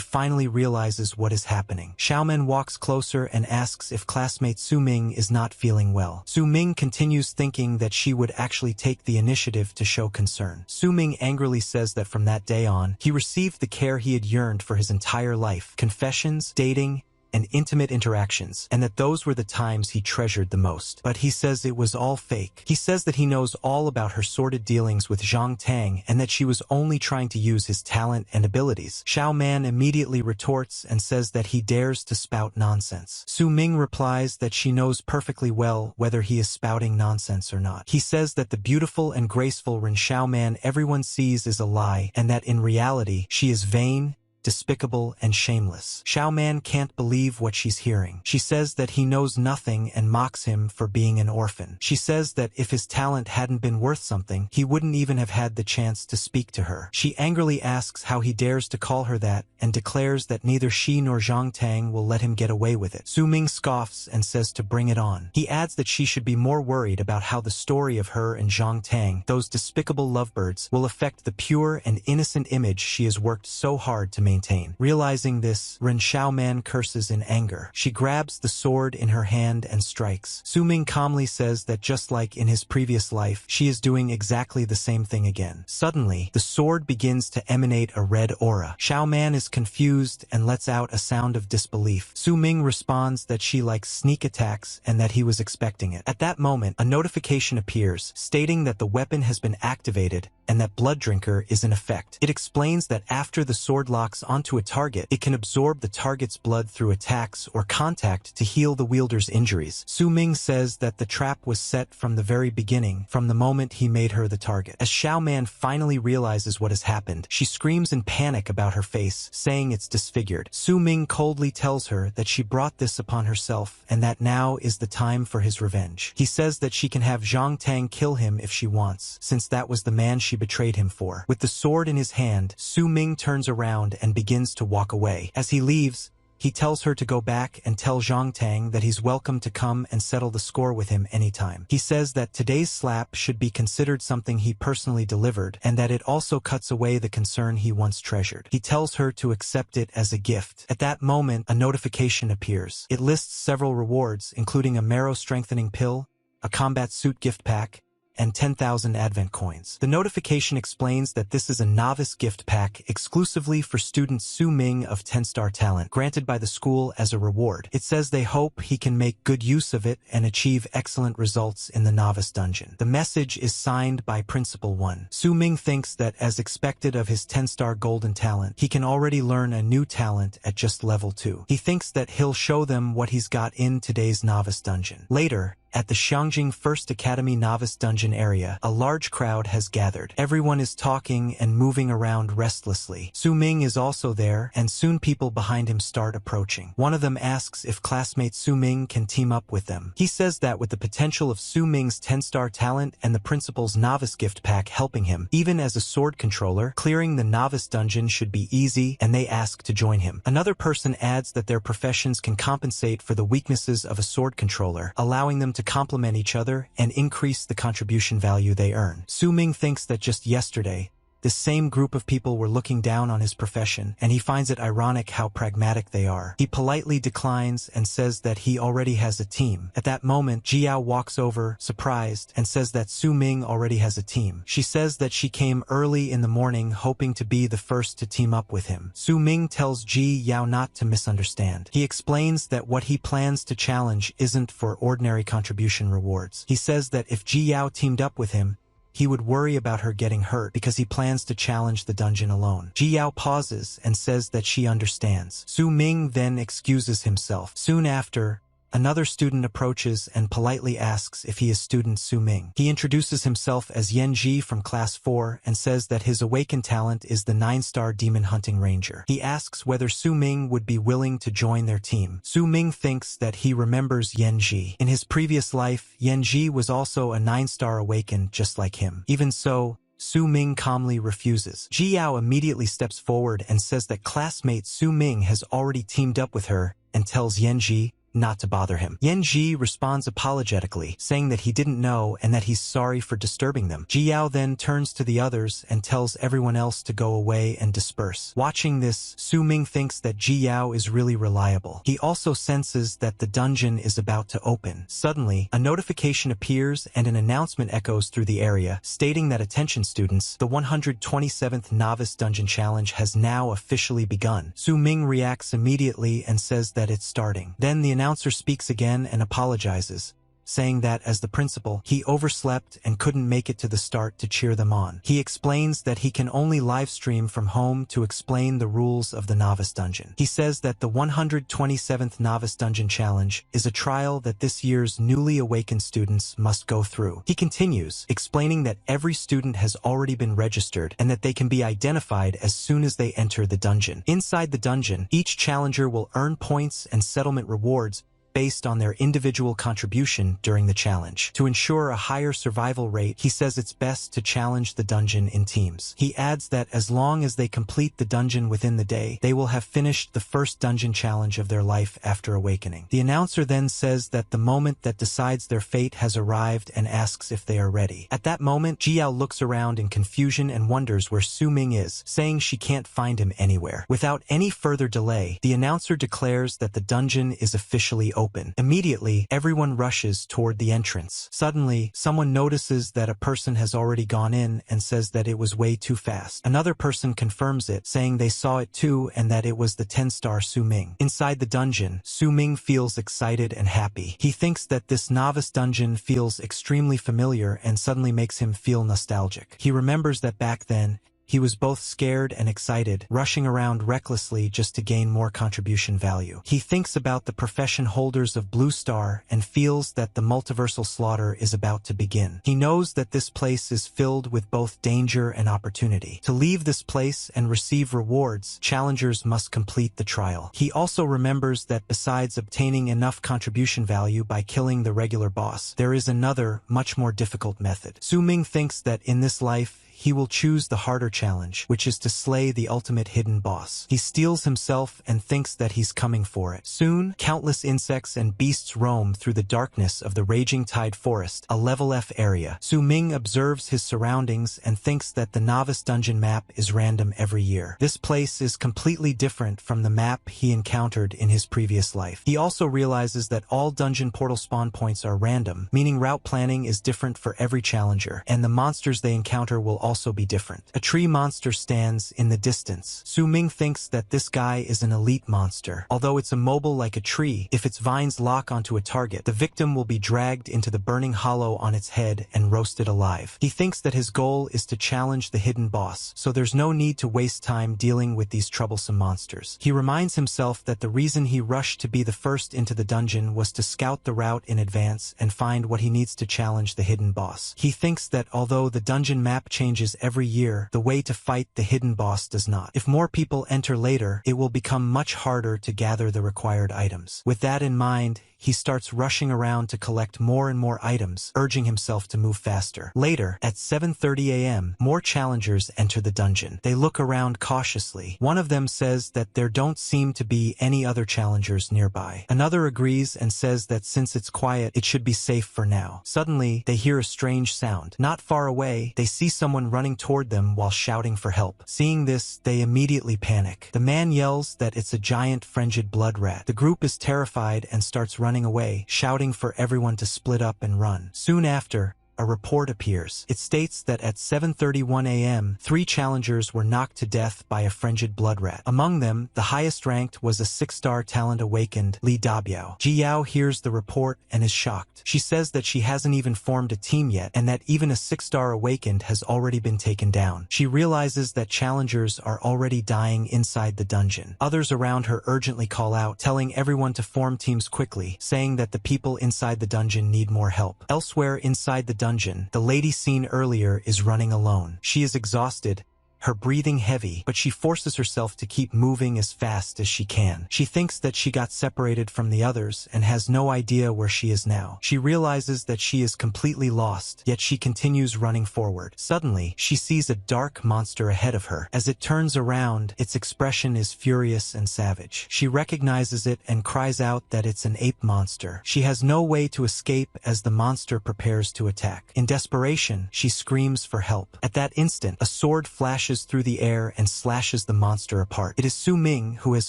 finally realizes what is happening. Xiaoman walks closer and asks if classmate Su Ming is not feeling well. Su Ming continues thinking that she would actually take the initiative to show concern. Su Ming angrily says that from that day on, he received the care he had yearned for his entire life: confessions, dating, and intimate interactions, and that those were the times he treasured the most. But he says it was all fake. He says that he knows all about her sordid dealings with Zhang Tang and that she was only trying to use his talent and abilities. Xiaoman immediately retorts and says that he dares to spout nonsense. Su Ming replies that she knows perfectly well whether he is spouting nonsense or not. He says that the beautiful and graceful Ren Xiaoman everyone sees is a lie, and that in reality she is vain, despicable, and shameless. Xiaoman can't believe what she's hearing. She says that he knows nothing and mocks him for being an orphan. She says that if his talent hadn't been worth something, he wouldn't even have had the chance to speak to her. She angrily asks how he dares to call her that and declares that neither she nor Zhang Tang will let him get away with it. Su Ming scoffs and says to bring it on. He adds that she should be more worried about how the story of her and Zhang Tang, those despicable lovebirds, will affect the pure and innocent image she has worked so hard to maintain. Realizing this, Ren Xiaoman curses in anger. She grabs the sword in her hand and strikes. Su Ming calmly says that just like in his previous life, she is doing exactly the same thing again. Suddenly, the sword begins to emanate a red aura. Xiaoman is confused and lets out a sound of disbelief. Su Ming responds that she likes sneak attacks and that he was expecting it. At that moment, a notification appears stating that the weapon has been activated and that Blood Drinker is in effect. It explains that after the sword locks onto a target, it can absorb the target's blood through attacks or contact to heal the wielder's injuries. Su Ming says that the trap was set from the very beginning, from the moment he made her the target. As Xiaoman finally realizes what has happened, she screams in panic about her face, saying it's disfigured. Su Ming coldly tells her that she brought this upon herself and that now is the time for his revenge. He says that she can have Zhang Tang kill him if she wants, since that was the man she betrayed him for. With the sword in his hand, Su Ming turns around and begins to walk away. As he leaves, he tells her to go back and tell Zhang Tang that he's welcome to come and settle the score with him anytime. He says that today's slap should be considered something he personally delivered and that it also cuts away the concern he once treasured. He tells her to accept it as a gift. At that moment, a notification appears. It lists several rewards, including a marrow strengthening pill, a combat suit gift pack, and 10,000 Advent coins. The notification explains that this is a novice gift pack exclusively for student Su Ming of 10-star talent, granted by the school as a reward. It says they hope he can make good use of it and achieve excellent results in the novice dungeon. The message is signed by Principal 1. Su Ming thinks that, as expected of his 10-star golden talent, he can already learn a new talent at just level 2. He thinks that he'll show them what he's got in today's novice dungeon. Later, At the Xiangjing First Academy Novice Dungeon area, a large crowd has gathered. Everyone is talking and moving around restlessly. Su Ming is also there, and soon people behind him start approaching. One of them asks if classmate Su Ming can team up with them. He says that with the potential of Su Ming's 10-star talent and the principal's novice gift pack helping him, even as a sword controller, clearing the novice dungeon should be easy, and they ask to join him. Another person adds that their professions can compensate for the weaknesses of a sword controller, allowing them to complement each other and increase the contribution value they earn. Su Ming thinks that just yesterday, this same group of people were looking down on his profession, and he finds it ironic how pragmatic they are. He politely declines and says that he already has a team. At that moment, Jiao walks over, surprised, and says that Su Ming already has a team. She says that she came early in the morning hoping to be the first to team up with him. Su Ming tells Ji Yao not to misunderstand. He explains that what he plans to challenge isn't for ordinary contribution rewards. He says that if Ji Yao teamed up with him, he would worry about her getting hurt because he plans to challenge the dungeon alone. Ji Yao pauses and says that she understands. Su Ming then excuses himself. Soon after, another student approaches and politely asks if he is student Su Ming. He introduces himself as Yan Ji from class 4 and says that his awakened talent is the 9-star demon hunting ranger. He asks whether Su Ming would be willing to join their team. Su Ming thinks that he remembers Yan Ji. In his previous life, Yan Ji was also a 9-star awakened just like him. Even so, Su Ming calmly refuses. Ji Yao immediately steps forward and says that classmate Su Ming has already teamed up with her and tells Yan Ji not to bother him. Yan Ji responds apologetically, saying that he didn't know and that he's sorry for disturbing them. Ji Yao then turns to the others and tells everyone else to go away and disperse. Watching this, Su Ming thinks that Ji Yao is really reliable. He also senses that the dungeon is about to open. Suddenly, a notification appears and an announcement echoes through the area, stating that attention students, the 127th Novice Dungeon Challenge has now officially begun. Su Ming reacts immediately and says that it's starting. Then the announcer speaks again and apologizes, saying that as the principal, he overslept and couldn't make it to the start to cheer them on. He explains that he can only live stream from home to explain the rules of the Novice Dungeon. He says that the 127th Novice Dungeon Challenge is a trial that this year's newly awakened students must go through. He continues, explaining that every student has already been registered and that they can be identified as soon as they enter the dungeon. Inside the dungeon, each challenger will earn points and settlement rewards based on their individual contribution during the challenge. To ensure a higher survival rate, he says it's best to challenge the dungeon in teams. He adds that as long as they complete the dungeon within the day, they will have finished the first dungeon challenge of their life after awakening. The announcer then says that the moment that decides their fate has arrived and asks if they are ready. At that moment, Jiao looks around in confusion and wonders where Su Ming is, saying she can't find him anywhere. Without any further delay, the announcer declares that the dungeon is officially open. Immediately, everyone rushes toward the entrance. Suddenly, someone notices that a person has already gone in and says that it was way too fast. Another person confirms it, saying they saw it too and that it was the 10-star Su Ming. Inside the dungeon, Su Ming feels excited and happy. He thinks that this novice dungeon feels extremely familiar and suddenly makes him feel nostalgic. He remembers that back then, he was both scared and excited, rushing around recklessly just to gain more contribution value. He thinks about the profession holders of Blue Star and feels that the multiversal slaughter is about to begin. He knows that this place is filled with both danger and opportunity. To leave this place and receive rewards, challengers must complete the trial. He also remembers that besides obtaining enough contribution value by killing the regular boss, there is another, much more difficult method. Su Ming thinks that in this life, he will choose the harder challenge, which is to slay the ultimate hidden boss. He steels himself and thinks that he's coming for it. Soon, countless insects and beasts roam through the darkness of the Raging Tide Forest, a level F area. Su Ming observes his surroundings and thinks that the novice dungeon map is random every year. This place is completely different from the map he encountered in his previous life. He also realizes that all dungeon portal spawn points are random, meaning route planning is different for every challenger, and the monsters they encounter will also be different. A tree monster stands in the distance. Su Ming thinks that this guy is an elite monster. Although it's immobile like a tree, if its vines lock onto a target, the victim will be dragged into the burning hollow on its head and roasted alive. He thinks that his goal is to challenge the hidden boss, so there's no need to waste time dealing with these troublesome monsters. He reminds himself that the reason he rushed to be the first into the dungeon was to scout the route in advance and find what he needs to challenge the hidden boss. He thinks that although the dungeon map changes every year, the way to fight the hidden boss does not. If more people enter later, it will become much harder to gather the required items. With that in mind, he starts rushing around to collect more and more items, urging himself to move faster. Later, at 7:30 a.m., more challengers enter the dungeon. They look around cautiously. One of them says that there don't seem to be any other challengers nearby. Another agrees and says that since it's quiet, it should be safe for now. Suddenly, they hear a strange sound. Not far away, they see someone running toward them while shouting for help. Seeing this, they immediately panic. The man yells that it's a giant frigid blood rat. The group is terrified and starts running away, shouting for everyone to split up and run. Soon after, a report appears. It states that at 7:31 a.m., 3 challengers were knocked to death by a frigid blood rat. Among them, the highest ranked was a 6-star talent awakened, Li Dabiao. Ji Yao hears the report and is shocked. She says that she hasn't even formed a team yet, and that even a 6-star awakened has already been taken down. She realizes that challengers are already dying inside the dungeon. Others around her urgently call out, telling everyone to form teams quickly, saying that the people inside the dungeon need more help. Elsewhere inside the dungeon, the lady seen earlier is running alone. She is exhausted, her breathing heavy, but she forces herself to keep moving as fast as she can. She thinks that she got separated from the others and has no idea where she is now. She realizes that she is completely lost, yet she continues running forward. Suddenly, she sees a dark monster ahead of her. As it turns around, its expression is furious and savage. She recognizes it and cries out that it's an ape monster. She has no way to escape as the monster prepares to attack. In desperation, she screams for help. At that instant, a sword flashes through the air and slashes the monster apart. It is Su Ming who has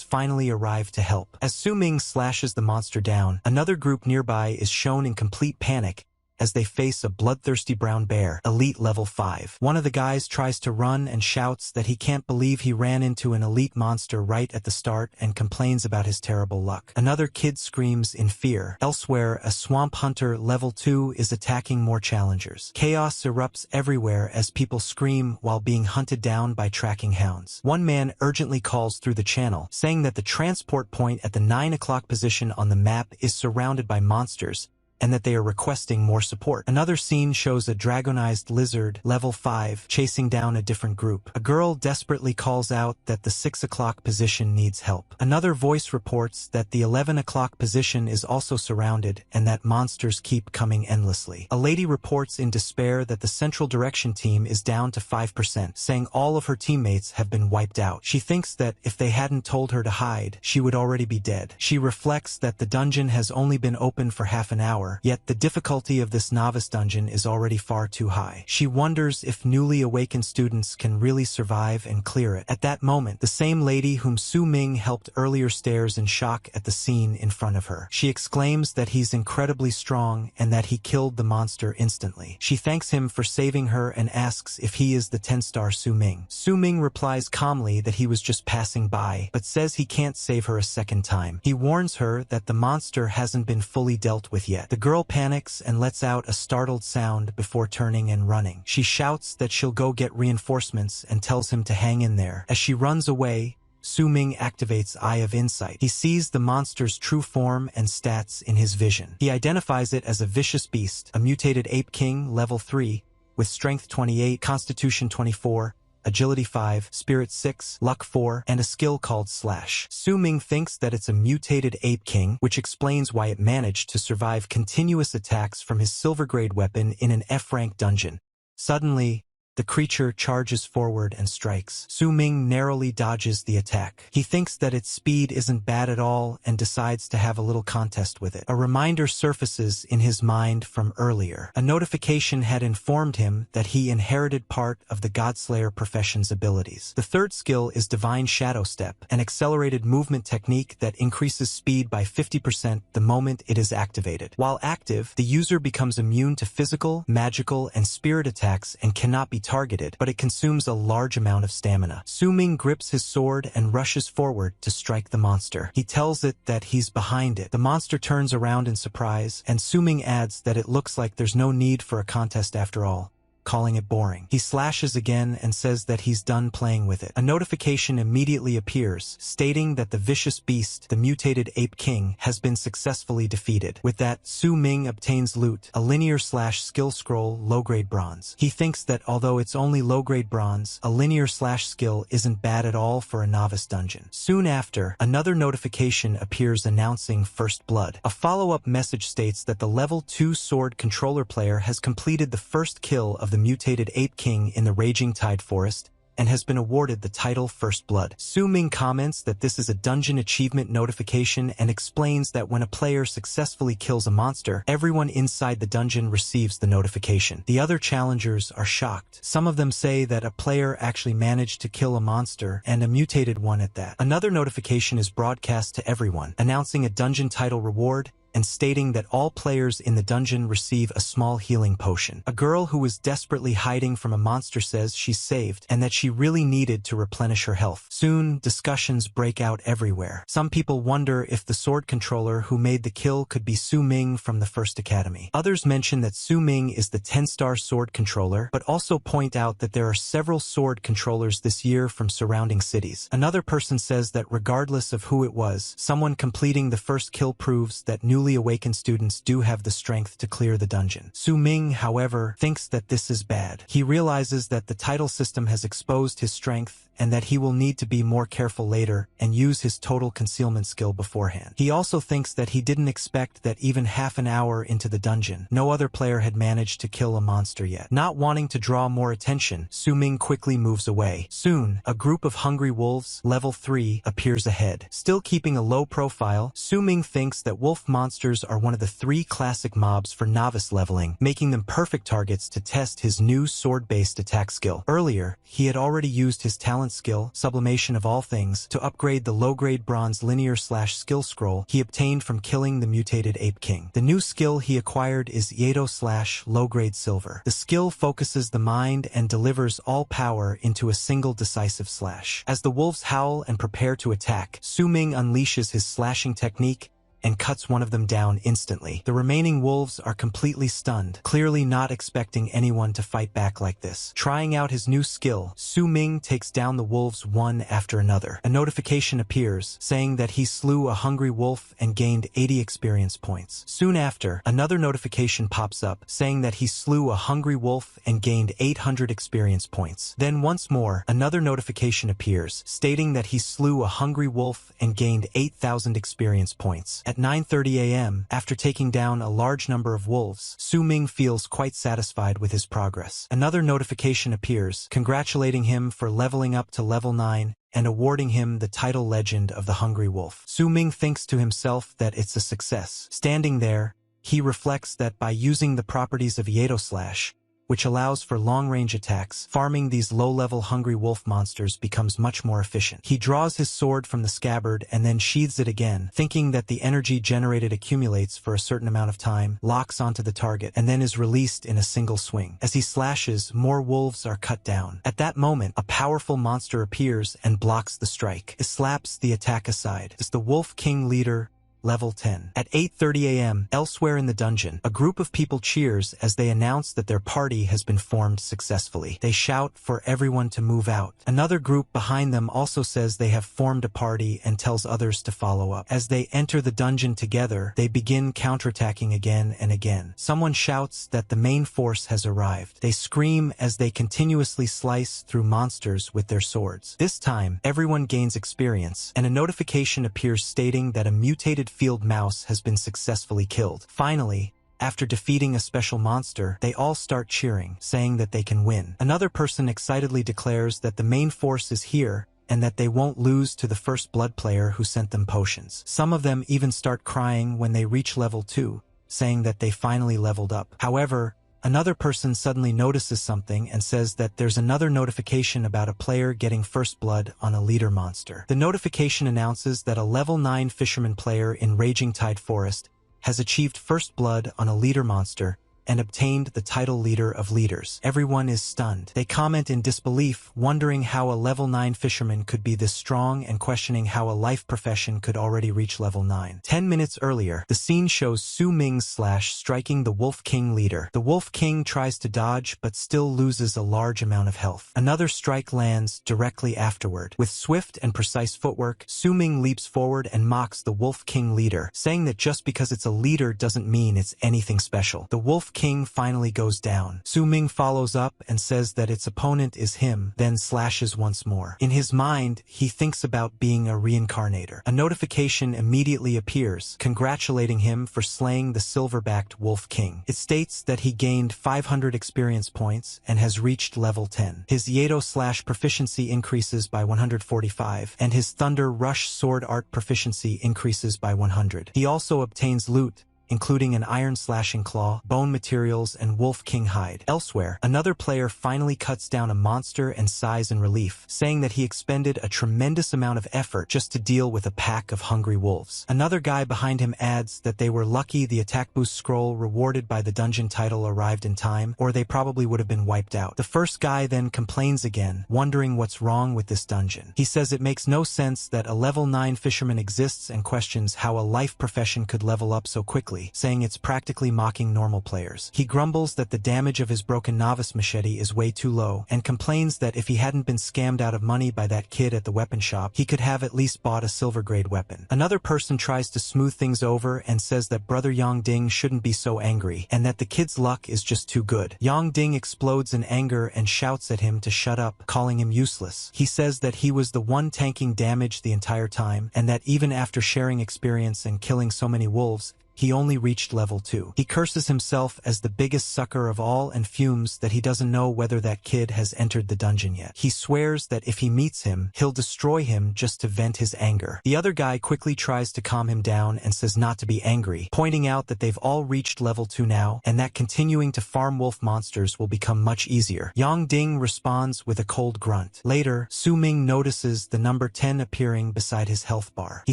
finally arrived to help. As Su Ming slashes the monster down, another group nearby is shown in complete panic as they face a bloodthirsty brown bear, elite level 5. One of the guys tries to run and shouts that he can't believe he ran into an elite monster right at the start and complains about his terrible luck. Another kid screams in fear. Elsewhere, a swamp hunter level 2 is attacking more challengers. Chaos erupts everywhere as people scream while being hunted down by tracking hounds. One man urgently calls through the channel, saying that the transport point at the 9 o'clock position on the map is surrounded by monsters, and that they are requesting more support. Another scene shows a dragonized lizard, level 5, chasing down a different group. A girl desperately calls out that the 6 o'clock position needs help. Another voice reports that the 11 o'clock position is also surrounded and that monsters keep coming endlessly. A lady reports in despair that the central direction team is down to 5%, saying all of her teammates have been wiped out. She thinks that if they hadn't told her to hide, she would already be dead. She reflects that the dungeon has only been open for half an hour, yet the difficulty of this novice dungeon is already far too high. She wonders if newly awakened students can really survive and clear it. At that moment, the same lady whom Su Ming helped earlier stares in shock at the scene in front of her. She exclaims that he's incredibly strong and that he killed the monster instantly. She thanks him for saving her and asks if he is the 10-star Su Ming. Su Ming replies calmly that he was just passing by, but says he can't save her a second time. He warns her that the monster hasn't been fully dealt with yet. The girl panics and lets out a startled sound before turning and running. She shouts that she'll go get reinforcements and tells him to hang in there. As she runs away, Su Ming activates Eye of Insight. He sees the monster's true form and stats in his vision. He identifies it as a vicious beast, a mutated ape king level 3, with strength 28, constitution 24, agility 5, spirit 6, luck 4, and a skill called Slash. Su Ming thinks that it's a mutated ape king, which explains why it managed to survive continuous attacks from his silver grade weapon in an F-rank dungeon. Suddenly, the creature charges forward and strikes. Su Ming narrowly dodges the attack. He thinks that its speed isn't bad at all and decides to have a little contest with it. A reminder surfaces in his mind from earlier. A notification had informed him that he inherited part of the Godslayer profession's abilities. The third skill is Divine Shadow Step, an accelerated movement technique that increases speed by 50% the moment it is activated. While active, the user becomes immune to physical, magical, and spirit attacks and cannot be targeted, but it consumes a large amount of stamina. Su-ming grips his sword and rushes forward to strike the monster. He tells it that he's behind it. The monster turns around in surprise, and Su-ming adds that it looks like there's no need for a contest after all, calling it boring. He slashes again and says that he's done playing with it. A notification immediately appears, stating that the vicious beast, the mutated ape king, has been successfully defeated. With that, Su-ming obtains loot, a linear/skill scroll, low-grade bronze. He thinks that although it's only low-grade bronze, a linear/skill isn't bad at all for a novice dungeon. Soon after, another notification appears announcing first blood. A follow-up message states that the level 2 sword controller player has completed the first kill of the mutated ape king in the Raging Tide Forest and has been awarded the title First Blood. Su-ming comments that this is a dungeon achievement notification and explains that when a player successfully kills a monster, everyone inside the dungeon receives the notification. The other challengers are shocked. Some of them say that a player actually managed to kill a monster, and a mutated one at that. Another notification is broadcast to everyone, announcing a dungeon title reward and stating that all players in the dungeon receive a small healing potion. A girl who was desperately hiding from a monster says she's saved and that she really needed to replenish her health. Soon, discussions break out everywhere. Some people wonder if the sword controller who made the kill could be Su-ming from the First Academy. Others mention that Su-ming is the 10-star sword controller, but also point out that there are several sword controllers this year from surrounding cities. Another person says that regardless of who it was, someone completing the first kill proves that newly awakened students do have the strength to clear the dungeon. Su-ming, however, thinks that this is bad. He realizes that the title system has exposed his strength and that he will need to be more careful later and use his total concealment skill beforehand. He also thinks that he didn't expect that even half an hour into the dungeon, no other player had managed to kill a monster yet. Not wanting to draw more attention, Su-ming quickly moves away. Soon, a group of hungry wolves, level 3, appears ahead. Still keeping a low profile, Su-ming thinks that wolf monsters are one of the 3 classic mobs for novice leveling, making them perfect targets to test his new sword-based attack skill. Earlier, he had already used his talent skill, Sublimation of All Things, to upgrade the low-grade bronze linear/skill scroll he obtained from killing the mutated ape king. The new skill he acquired is Yahello/low-grade silver. The skill focuses the mind and delivers all power into a single decisive slash. As the wolves howl and prepare to attack, Su-ming unleashes his slashing technique and cuts one of them down instantly. The remaining wolves are completely stunned, clearly not expecting anyone to fight back like this. Trying out his new skill, Su-ming takes down the wolves one after another. A notification appears, saying that he slew a hungry wolf and gained 80 experience points. Soon after, another notification pops up, saying that he slew a hungry wolf and gained 800 experience points. Then once more, another notification appears, stating that he slew a hungry wolf and gained 8,000 experience points. At 9:30 a.m., after taking down a large number of wolves, Su-ming feels quite satisfied with his progress. Another notification appears, congratulating him for leveling up to level 9 and awarding him the title Legend of the Hungry Wolf. Su-ming thinks to himself that it's a success. Standing there, he reflects that by using the properties of Yahello/, which allows for long-range attacks, farming these low-level hungry wolf monsters becomes much more efficient. He draws his sword from the scabbard and then sheathes it again, thinking that the energy generated accumulates for a certain amount of time, locks onto the target, and then is released in a single swing. As he slashes, more wolves are cut down. At that moment, a powerful monster appears and blocks the strike. It slaps the attack aside. As the Wolf King leader, Level 10. At 8:30 a.m., elsewhere in the dungeon, a group of people cheers as they announce that their party has been formed successfully. They shout for everyone to move out. Another group behind them also says they have formed a party and tells others to follow up. As they enter the dungeon together, they begin counterattacking again and again. Someone shouts that the main force has arrived. They scream as they continuously slice through monsters with their swords. This time, everyone gains experience, and a notification appears stating that a mutated field mouse has been successfully killed. Finally, after defeating a special monster, they all start cheering, saying that they can win. Another person excitedly declares that the main force is here and that they won't lose to the first blood player who sent them potions. Some of them even start crying when they reach level 2, saying that they finally leveled up. However, another person suddenly notices something and says that there's another notification about a player getting first blood on a leader monster. The notification announces that a level 9 fisherman player in Raging Tide Forest has achieved first blood on a leader monster and obtained the title leader of leaders. Everyone is stunned. They comment in disbelief, wondering how a level 9 fisherman could be this strong and questioning how a life profession could already reach level 9. 10 minutes earlier, the scene shows Su Ming striking the Wolf King leader. The Wolf King tries to dodge but still loses a large amount of health. Another strike lands directly afterward. With swift and precise footwork, Su Ming leaps forward and mocks the Wolf King leader, saying that just because it's a leader doesn't mean it's anything special. The Wolf King finally goes down. Su Ming follows up and says that its opponent is him, then slashes once more. In his mind, he thinks about being a reincarnator. A notification immediately appears, congratulating him for slaying the silver-backed Wolf King. It states that he gained 500 experience points and has reached level 10. His Yato/proficiency increases by 145, and his Thunder Rush sword art proficiency increases by 100. He also obtains loot, including an iron slashing claw, bone materials, and Wolf King hide. Elsewhere, another player finally cuts down a monster and sighs in relief, saying that he expended a tremendous amount of effort just to deal with a pack of hungry wolves. Another guy behind him adds that they were lucky the attack boost scroll rewarded by the dungeon title arrived in time, or they probably would have been wiped out. The first guy then complains again, wondering what's wrong with this dungeon. He says it makes no sense that a level 9 fisherman exists and questions how a life profession could level up so quickly, saying it's practically mocking normal players. He grumbles that the damage of his broken novice machete is way too low, and complains that if he hadn't been scammed out of money by that kid at the weapon shop, he could have at least bought a silver-grade weapon. Another person tries to smooth things over and says that Brother Yang Ding shouldn't be so angry, and that the kid's luck is just too good. Yang Ding explodes in anger and shouts at him to shut up, calling him useless. He says that he was the one tanking damage the entire time, and that even after sharing experience and killing so many wolves, he only reached level 2. He curses himself as the biggest sucker of all and fumes that he doesn't know whether that kid has entered the dungeon yet. He swears that if he meets him, he'll destroy him just to vent his anger. The other guy quickly tries to calm him down and says not to be angry, pointing out that they've all reached level 2 now, and that continuing to farm wolf monsters will become much easier. Yang Ding responds with a cold grunt. Later, Su Ming notices the number 10 appearing beside his health bar. He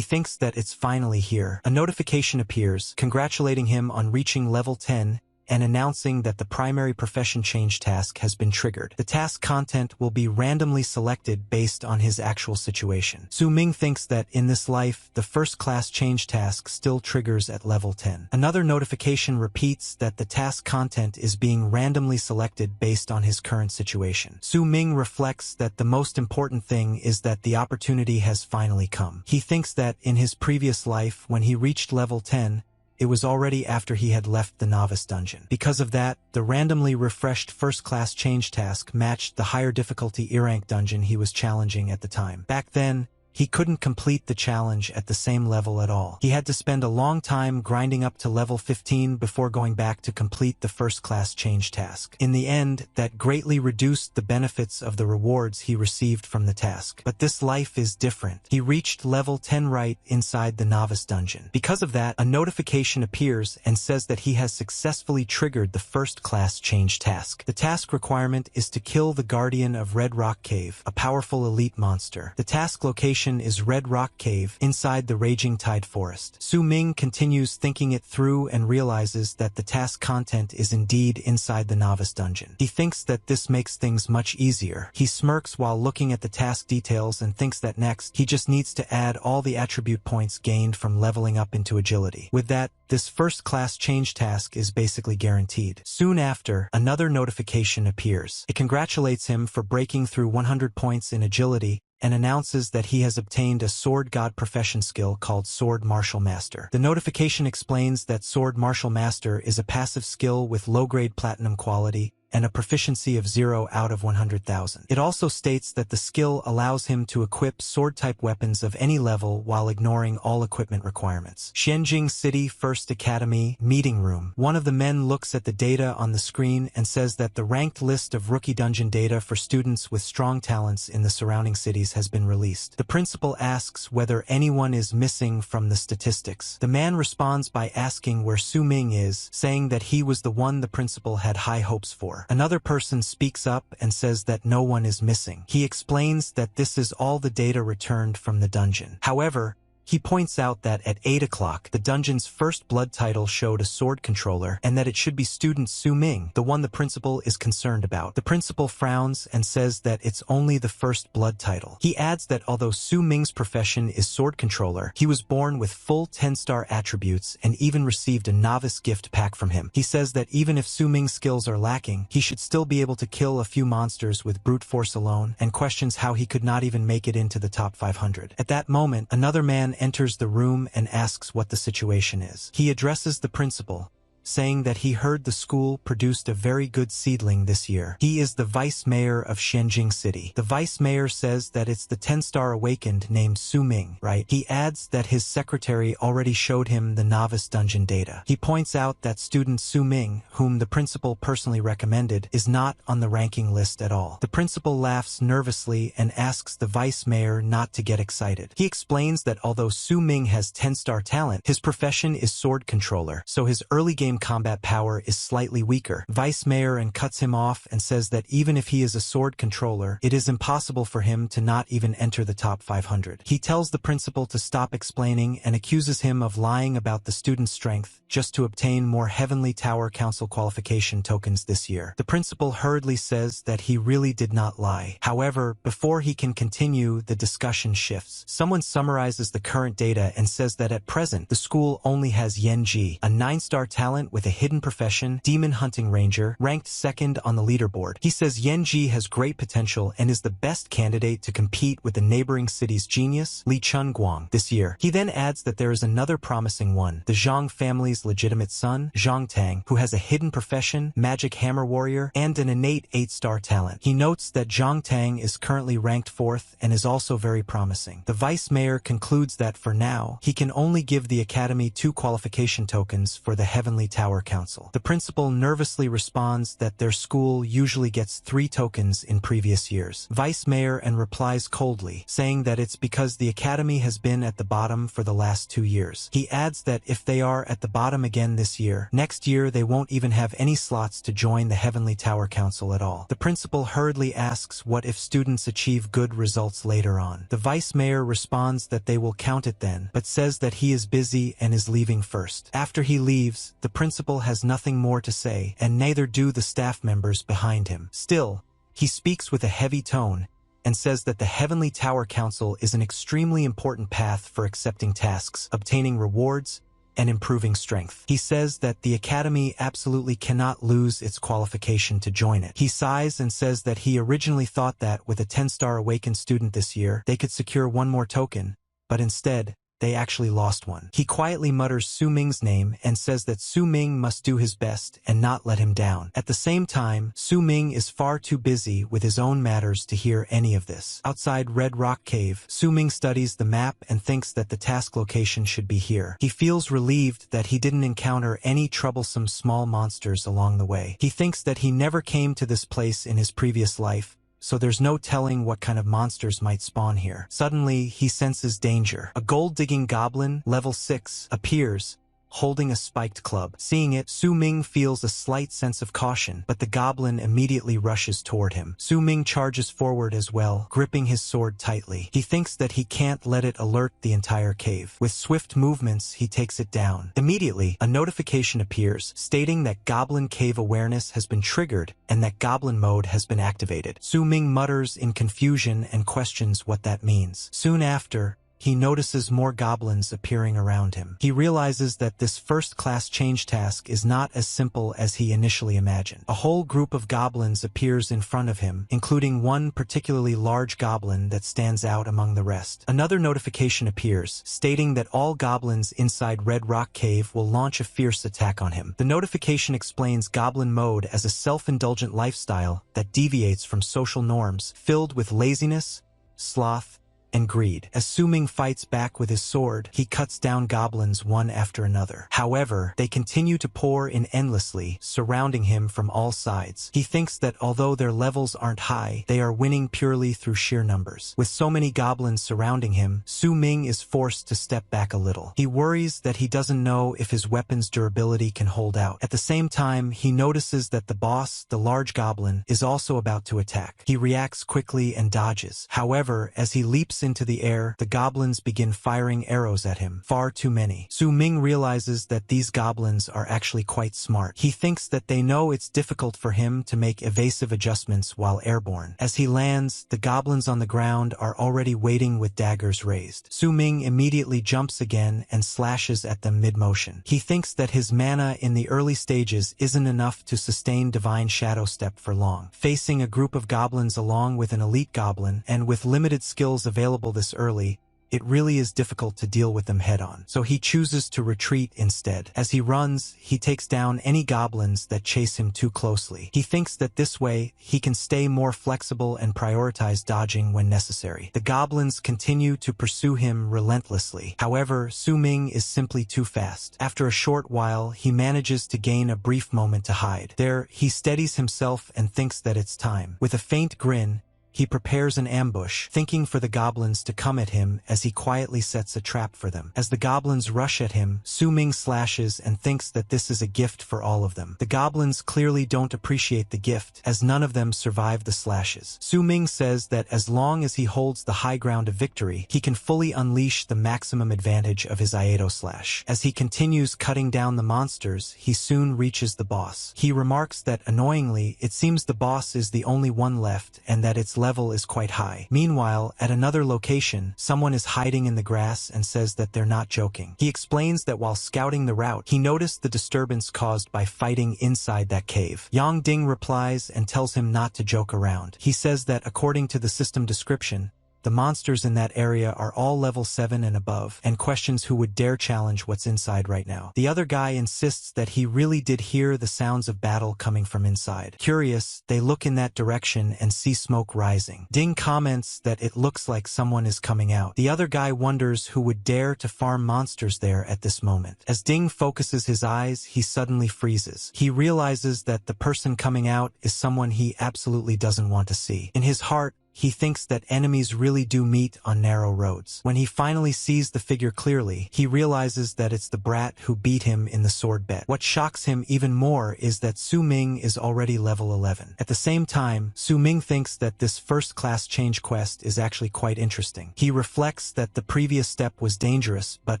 thinks that it's finally here. A notification appears, congratulating him on reaching level 10 and announcing that the primary profession change task has been triggered. The task content will be randomly selected based on his actual situation. Su Ming thinks that in this life, the first class change task still triggers at level 10. Another notification repeats that the task content is being randomly selected based on his current situation. Su Ming reflects that the most important thing is that the opportunity has finally come. He thinks that in his previous life, when he reached level 10, it was already after he had left the novice dungeon. Because of that, the randomly refreshed first-class change task matched the higher difficulty E-rank dungeon he was challenging at the time. Back then, he couldn't complete the challenge at the same level at all. He had to spend a long time grinding up to level 15 before going back to complete the first-class change task. In the end, that greatly reduced the benefits of the rewards he received from the task. But this life is different. He reached level 10 right inside the novice dungeon. Because of that, a notification appears and says that he has successfully triggered the first-class change task. The task requirement is to kill the Guardian of Red Rock Cave, a powerful elite monster. The task location is Red Rock Cave, inside the Raging Tide Forest. Su Ming continues thinking it through and realizes that the task content is indeed inside the novice dungeon. He thinks that this makes things much easier. He smirks while looking at the task details and thinks that next, he just needs to add all the attribute points gained from leveling up into agility. With that, this first-class change task is basically guaranteed. Soon after, another notification appears. It congratulates him for breaking through 100 points in agility and announces that he has obtained a sword god profession skill called Sword Martial Master. The notification explains that Sword Martial Master is a passive skill with low-grade platinum quality and a proficiency of 0 out of 100,000. It also states that the skill allows him to equip sword-type weapons of any level while ignoring all equipment requirements. Xianjing City First Academy Meeting Room. One of the men looks at the data on the screen and says that the ranked list of rookie dungeon data for students with strong talents in the surrounding cities has been released. The principal asks whether anyone is missing from the statistics. The man responds by asking where Su Ming is, saying that he was the one the principal had high hopes for. Another person speaks up and says that no one is missing. He explains that this is all the data returned from the dungeon. However, He points out that at 8 o'clock, the dungeon's first blood title showed a sword controller, and that it should be student Su Ming, the one the principal is concerned about. The principal frowns and says that it's only the first blood title. He adds that although Su Ming's profession is sword controller, he was born with full 10-star attributes and even received a novice gift pack from him. He says that even if Su Ming's skills are lacking, he should still be able to kill a few monsters with brute force alone, and questions how he could not even make it into the top 500. At that moment, another man enters the room and asks what the situation is. He addresses the principal, saying that he heard the school produced a very good seedling this year. He is the vice mayor of Xianjing City. The vice mayor says that it's the 10-star awakened named Su Ming, right? He adds that his secretary already showed him the novice dungeon data. He points out that student Su Ming, whom the principal personally recommended, is not on the ranking list at all. The principal laughs nervously and asks the vice mayor not to get excited. He explains that although Su Ming has 10-star talent, his profession is sword controller, so his early game combat power is slightly weaker. Vice Mayor and cuts him off and says that even if he is a sword controller, it is impossible for him to not even enter the top 500. He tells the principal to stop explaining and accuses him of lying about the student's strength just to obtain more Heavenly Tower Council qualification tokens this year. The principal hurriedly says that he really did not lie. However, before he can continue, the discussion shifts. Someone summarizes the current data and says that at present, the school only has Yen Ji, a 9-star talent with a hidden profession, Demon Hunting Ranger, ranked second on the leaderboard. He says Yen Ji has great potential and is the best candidate to compete with the neighboring city's genius, Li Chunguang, this year. He then adds that there is another promising one, the Zhang family's legitimate son, Zhang Tang, who has a hidden profession, Magic Hammer Warrior, and an innate 8-star talent. He notes that Zhang Tang is currently ranked 4th and is also very promising. The vice mayor concludes that for now, he can only give the academy 2 qualification tokens for the Heavenly Tower Council. The principal nervously responds that their school usually gets 3 tokens in previous years. Vice Mayor and replies coldly, saying that it's because the academy has been at the bottom for the last 2 years. He adds that if they are at the bottom again this year, next year they won't even have any slots to join the Heavenly Tower Council at all. The principal hurriedly asks what if students achieve good results later on. The Vice Mayor responds that they will count it then, but says that he is busy and is leaving first. After he leaves, the principal has nothing more to say, and neither do the staff members behind him. Still, he speaks with a heavy tone and says that the Heavenly Tower Council is an extremely important path for accepting tasks, obtaining rewards, and improving strength. He says that the academy absolutely cannot lose its qualification to join it. He sighs and says that he originally thought that with a 10-star awakened student this year, they could secure 1 more token, but instead, they actually lost one. He quietly mutters Su Ming's name and says that Su Ming must do his best and not let him down. At the same time, Su Ming is far too busy with his own matters to hear any of this. Outside Red Rock Cave, Su Ming studies the map and thinks that the task location should be here. He feels relieved that he didn't encounter any troublesome small monsters along the way. He thinks that he never came to this place in his previous life, so there's no telling what kind of monsters might spawn here. Suddenly, he senses danger. A gold-digging goblin, level 6, appears, holding a spiked club. Seeing it, Su Ming feels a slight sense of caution, but the goblin immediately rushes toward him. Su Ming charges forward as well, gripping his sword tightly. He thinks that he can't let it alert the entire cave. With swift movements, he takes it down. Immediately, a notification appears, stating that Goblin Cave Awareness has been triggered and that Goblin Mode has been activated. Su Ming mutters in confusion and questions what that means. Soon after, he notices more goblins appearing around him. He realizes that this first-class change task is not as simple as he initially imagined. A whole group of goblins appears in front of him, including one particularly large goblin that stands out among the rest. Another notification appears, stating that all goblins inside Red Rock Cave will launch a fierce attack on him. The notification explains Goblin Mode as a self-indulgent lifestyle that deviates from social norms, filled with laziness, sloth, and greed. As Su Ming fights back with his sword, he cuts down goblins one after another. However, they continue to pour in endlessly, surrounding him from all sides. He thinks that although their levels aren't high, they are winning purely through sheer numbers. With so many goblins surrounding him, Su Ming is forced to step back a little. He worries that he doesn't know if his weapon's durability can hold out. At the same time, he notices that the boss, the large goblin, is also about to attack. He reacts quickly and dodges. However, as he leaps into the air, the goblins begin firing arrows at him. Far too many. Su Ming realizes that these goblins are actually quite smart. He thinks that they know it's difficult for him to make evasive adjustments while airborne. As he lands, the goblins on the ground are already waiting with daggers raised. Su Ming immediately jumps again and slashes at them mid-motion. He thinks that his mana in the early stages isn't enough to sustain Divine Shadow Step for long. Facing a group of goblins along with an elite goblin, and with limited skills available this early, it really is difficult to deal with them head-on. So he chooses to retreat instead. As he runs, he takes down any goblins that chase him too closely. He thinks that this way, he can stay more flexible and prioritize dodging when necessary. The goblins continue to pursue him relentlessly. However, Su Ming is simply too fast. After a short while, he manages to gain a brief moment to hide. There, he steadies himself and thinks that it's time. With a faint grin, he prepares an ambush, thinking for the goblins to come at him as he quietly sets a trap for them. As the goblins rush at him, Su Ming slashes and thinks that this is a gift for all of them. The goblins clearly don't appreciate the gift, as none of them survive the slashes. Su Ming says that as long as he holds the high ground of victory, he can fully unleash the maximum advantage of his Iaedo slash. As he continues cutting down the monsters, he soon reaches the boss. He remarks that, annoyingly, it seems the boss is the only one left and that its level is quite high. Meanwhile, at another location, someone is hiding in the grass and says that they're not joking. He explains that while scouting the route, he noticed the disturbance caused by fighting inside that cave. Yang Ding replies and tells him not to joke around. He says that according to the system description, the monsters in that area are all level 7 and above, and questions who would dare challenge what's inside right now. The other guy insists that he really did hear the sounds of battle coming from inside. Curious, they look in that direction and see smoke rising. Ding comments that it looks like someone is coming out. The other guy wonders who would dare to farm monsters there at this moment. As Ding focuses his eyes, he suddenly freezes. He realizes that the person coming out is someone he absolutely doesn't want to see. In his heart, he thinks that enemies really do meet on narrow roads. When he finally sees the figure clearly, he realizes that it's the brat who beat him in the sword bet. What shocks him even more is that Su Ming is already level 11. At the same time, Su Ming thinks that this first-class change quest is actually quite interesting. He reflects that the previous step was dangerous, but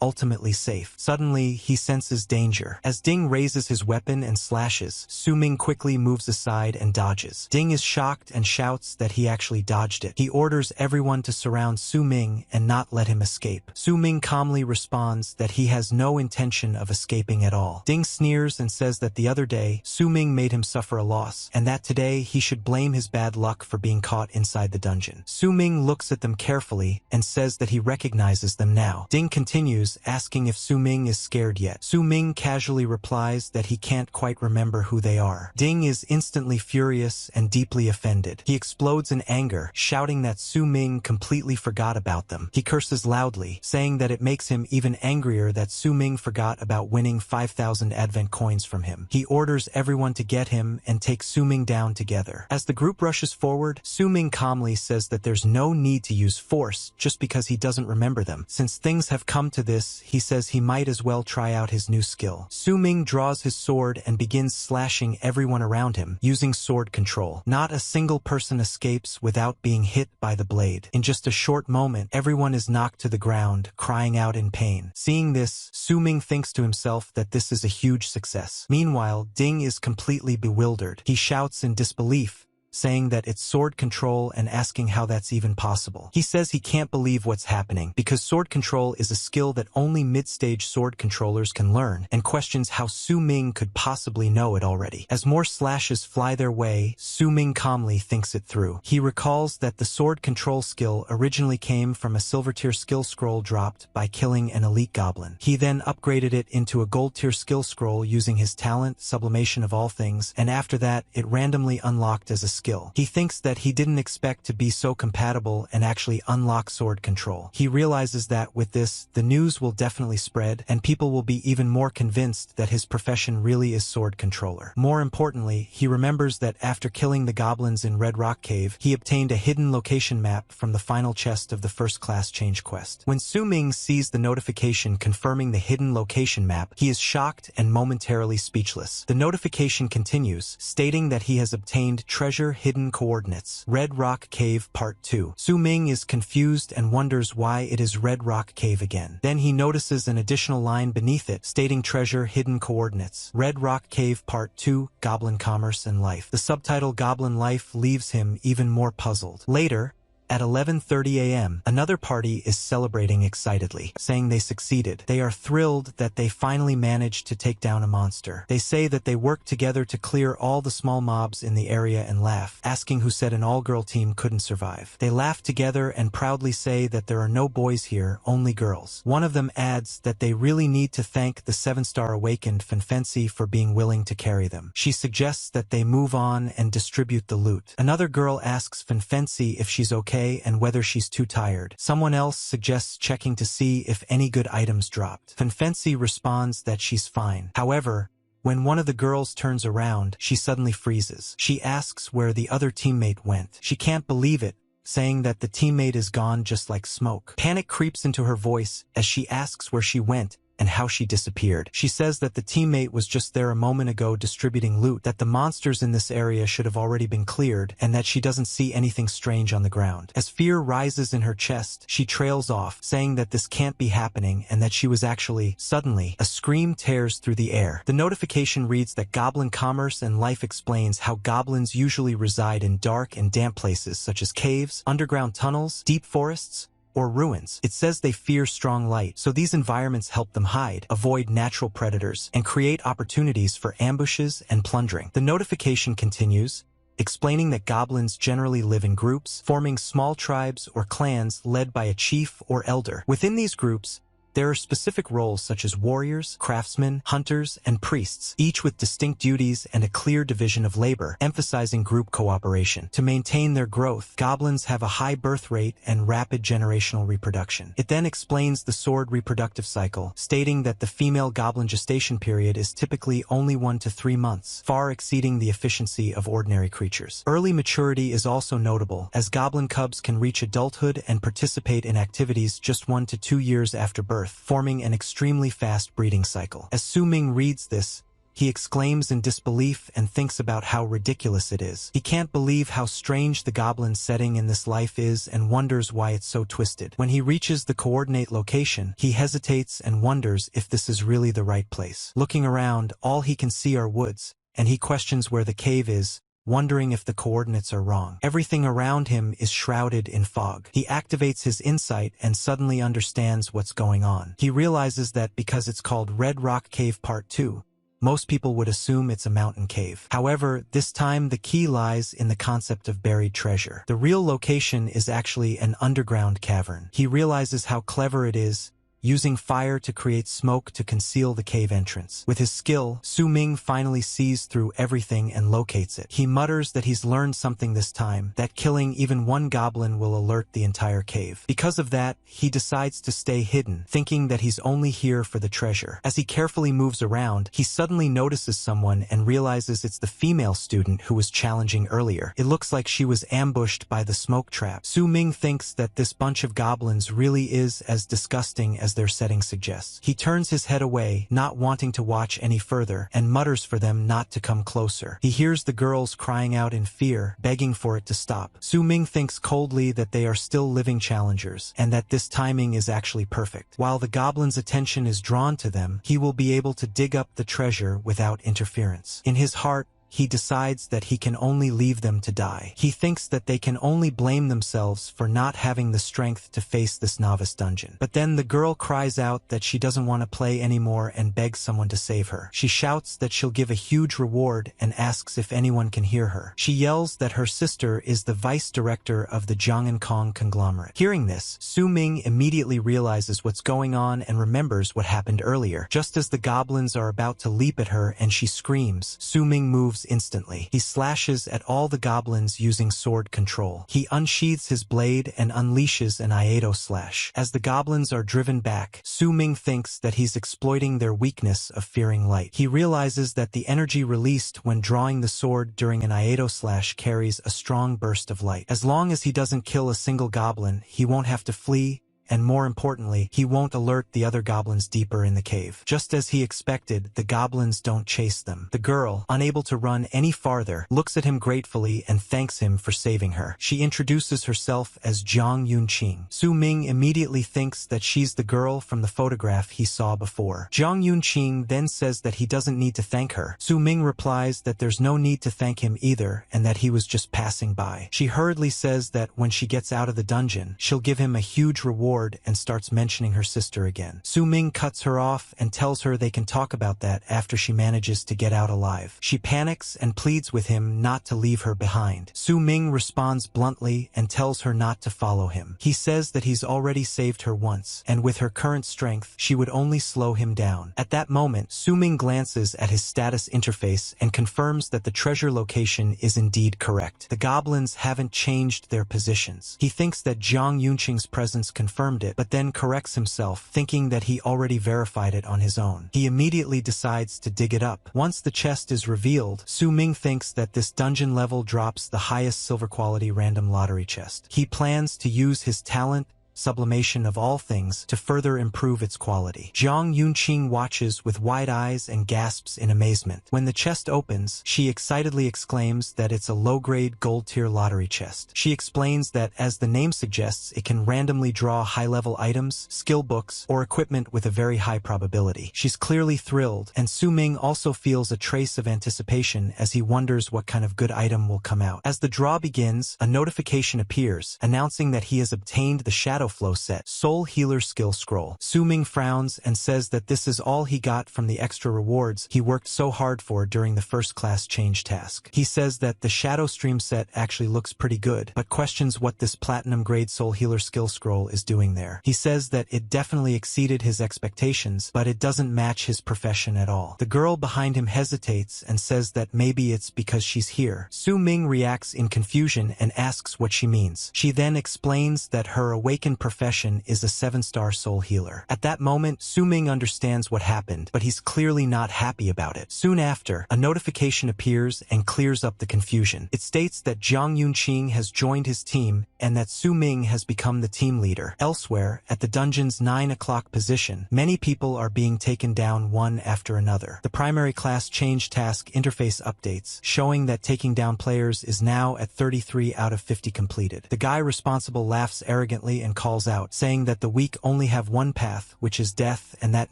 ultimately safe. Suddenly, he senses danger. As Ding raises his weapon and slashes, Su Ming quickly moves aside and dodges. Ding is shocked and shouts that he actually dodged it. He orders everyone to surround Su Ming and not let him escape. Su Ming calmly responds that he has no intention of escaping at all. Ding sneers and says that the other day, Su Ming made him suffer a loss, and that today he should blame his bad luck for being caught inside the dungeon. Su Ming looks at them carefully and says that he recognizes them now. Ding continues, asking if Su Ming is scared yet. Su Ming casually replies that he can't quite remember who they are. Ding is instantly furious and deeply offended. He explodes in anger, shouting that Su Ming completely forgot about them. He curses loudly, saying that it makes him even angrier that Su Ming forgot about winning 5,000 advent coins from him. He orders everyone to get him and take Su Ming down together. As the group rushes forward, Su Ming calmly says that there's no need to use force just because he doesn't remember them. Since things have come to this, he says he might as well try out his new skill. Su Ming draws his sword and begins slashing everyone around him, using sword control. Not a single person escapes without being hit by the blade. In just a short moment, everyone is knocked to the ground, crying out in pain. Seeing this, Su Ming thinks to himself that this is a huge success. Meanwhile, Ding is completely bewildered. He shouts in disbelief, saying that it's sword control and asking how that's even possible. He says he can't believe what's happening because sword control is a skill that only mid-stage sword controllers can learn, and questions how Su Ming could possibly know it already. As more slashes fly their way, Su Ming calmly thinks it through. He recalls that the sword control skill originally came from a silver tier skill scroll dropped by killing an elite goblin. He then upgraded it into a gold tier skill scroll using his talent, Sublimation of All Things, and after that, it randomly unlocked as a skill. He thinks that he didn't expect to be so compatible and actually unlock sword control. He realizes that with this, the news will definitely spread, and people will be even more convinced that his profession really is sword controller. More importantly, he remembers that after killing the goblins in Red Rock Cave, he obtained a hidden location map from the final chest of the first class change quest. When Su Ming sees the notification confirming the hidden location map, he is shocked and momentarily speechless. The notification continues, stating that he has obtained treasure Treasure Hidden Coordinates. Red Rock Cave Part 2. Su Ming is confused and wonders why it is Red Rock Cave again. Then he notices an additional line beneath it stating Treasure Hidden Coordinates. Red Rock Cave Part 2, Goblin Commerce and Life. The subtitle Goblin Life leaves him even more puzzled. Later, at 11:30 a.m., another party is celebrating excitedly, saying they succeeded. They are thrilled that they finally managed to take down a monster. They say that they worked together to clear all the small mobs in the area and laugh, asking who said an all-girl team couldn't survive. They laugh together and proudly say that there are no boys here, only girls. One of them adds that they really need to thank the 7-star awakened Fanfensi for being willing to carry them. She suggests that they move on and distribute the loot. Another girl asks Fanfensi if she's okay and whether she's too tired. Someone else suggests checking to see if any good items dropped. Fanfensi responds that she's fine. However, when one of the girls turns around, she suddenly freezes. She asks where the other teammate went. She can't believe it, saying that the teammate is gone just like smoke. Panic creeps into her voice as she asks where she went and how she disappeared. She says that the teammate was just there a moment ago distributing loot, that the monsters in this area should have already been cleared, and that she doesn't see anything strange on the ground. As fear rises in her chest, she trails off, saying that this can't be happening and that she was actually... Suddenly, a scream tears through the air. The notification reads that Goblin Commerce and Life explains how goblins usually reside in dark and damp places such as caves, underground tunnels, deep forests, or ruins. It says they fear strong light, so these environments help them hide, avoid natural predators, and create opportunities for ambushes and plundering. The notification continues, explaining that goblins generally live in groups, forming small tribes or clans led by a chief or elder. Within these groups, there are specific roles such as warriors, craftsmen, hunters, and priests, each with distinct duties and a clear division of labor, emphasizing group cooperation. To maintain their growth, goblins have a high birth rate and rapid generational reproduction. It then explains the sword reproductive cycle, stating that the female goblin gestation period is typically only 1 to 3 months, far exceeding the efficiency of ordinary creatures. Early maturity is also notable, as goblin cubs can reach adulthood and participate in activities just 1 to 2 years after birth, forming an extremely fast breeding cycle. As Su Ming reads this, he exclaims in disbelief and thinks about how ridiculous it is. He can't believe how strange the goblin setting in this life is and wonders why it's so twisted. When he reaches the coordinate location, he hesitates and wonders if this is really the right place. Looking around, all he can see are woods, and he questions where the cave is, wondering if the coordinates are wrong. Everything around him is shrouded in fog. He activates his insight and suddenly understands what's going on. He realizes that because it's called Red Rock Cave Part 2, most people would assume it's a mountain cave. However, this time the key lies in the concept of buried treasure. The real location is actually an underground cavern. He realizes how clever it is, using fire to create smoke to conceal the cave entrance. With his skill, Su Ming finally sees through everything and locates it. He mutters that he's learned something this time, that killing even one goblin will alert the entire cave. Because of that, he decides to stay hidden, thinking that he's only here for the treasure. As he carefully moves around, he suddenly notices someone and realizes it's the female student who was challenging earlier. It looks like she was ambushed by the smoke trap. Su Ming thinks that this bunch of goblins really is as disgusting as their setting suggests. He turns his head away, not wanting to watch any further, and mutters for them not to come closer. He hears the girls crying out in fear, begging for it to stop. Su Ming thinks coldly that they are still living challengers, and that this timing is actually perfect. While the goblin's attention is drawn to them, he will be able to dig up the treasure without interference. In his heart, he decides that he can only leave them to die. He thinks that they can only blame themselves for not having the strength to face this novice dungeon. But then the girl cries out that she doesn't want to play anymore and begs someone to save her. She shouts that she'll give a huge reward and asks if anyone can hear her. She yells that her sister is the vice director of the Jiang'an conglomerate. Hearing this, Su Ming immediately realizes what's going on and remembers what happened earlier. Just as the goblins are about to leap at her and she screams, Su Ming moves instantly. He slashes at all the goblins using sword control. He unsheathes his blade and unleashes an Iato slash. As the goblins are driven back, Su Ming thinks that he's exploiting their weakness of fearing light. He realizes that the energy released when drawing the sword during an Iato slash carries a strong burst of light. As long as he doesn't kill a single goblin, he won't have to flee, and more importantly, he won't alert the other goblins deeper in the cave. Just as he expected, the goblins don't chase them. The girl, unable to run any farther, looks at him gratefully and thanks him for saving her. She introduces herself as Jiang Yunqing. Su Ming immediately thinks that she's the girl from the photograph he saw before. Jiang Yunqing then says that he doesn't need to thank her. Su Ming replies that there's no need to thank him either and that he was just passing by. She hurriedly says that when she gets out of the dungeon, she'll give him a huge reward and starts mentioning her sister again. Su Ming cuts her off and tells her they can talk about that after she manages to get out alive. She panics and pleads with him not to leave her behind. Su Ming responds bluntly and tells her not to follow him. He says that he's already saved her once, and with her current strength, she would only slow him down. At that moment, Su Ming glances at his status interface and confirms that the treasure location is indeed correct. The goblins haven't changed their positions. He thinks that Jiang Yunqing's presence confirmed it, but then corrects himself, thinking that he already verified it on his own. He immediately decides to dig it up. Once the chest is revealed, Su Ming thinks that this dungeon level drops the highest silver quality random lottery chest. He plans to use his talent, sublimation of all things, to further improve its quality. Jiang Yunqing watches with wide eyes and gasps in amazement. When the chest opens, she excitedly exclaims that it's a low-grade gold-tier lottery chest. She explains that, as the name suggests, it can randomly draw high-level items, skill books, or equipment with a very high probability. She's clearly thrilled, and Su Ming also feels a trace of anticipation as he wonders what kind of good item will come out. As the draw begins, a notification appears, announcing that he has obtained the Shadow Flow set, Soul Healer Skill Scroll. Su Ming frowns and says that this is all he got from the extra rewards he worked so hard for during the first class change task. He says that the Shadow Stream set actually looks pretty good, but questions what this platinum grade Soul Healer Skill Scroll is doing there. He says that it definitely exceeded his expectations, but it doesn't match his profession at all. The girl behind him hesitates and says that maybe it's because she's here. Su Ming reacts in confusion and asks what she means. She then explains that her awakened profession is a 7-star soul healer. At that moment, Su Ming understands what happened, but he's clearly not happy about it. Soon after, a notification appears and clears up the confusion. It states that Jiang Yunqing has joined his team and that Su Ming has become the team leader. Elsewhere, at the dungeon's 9 o'clock position, many people are being taken down one after another. The primary class change task interface updates, showing that taking down players is now at 33 out of 50 completed. The guy responsible laughs arrogantly and calls out, saying that the weak only have one path, which is death, and that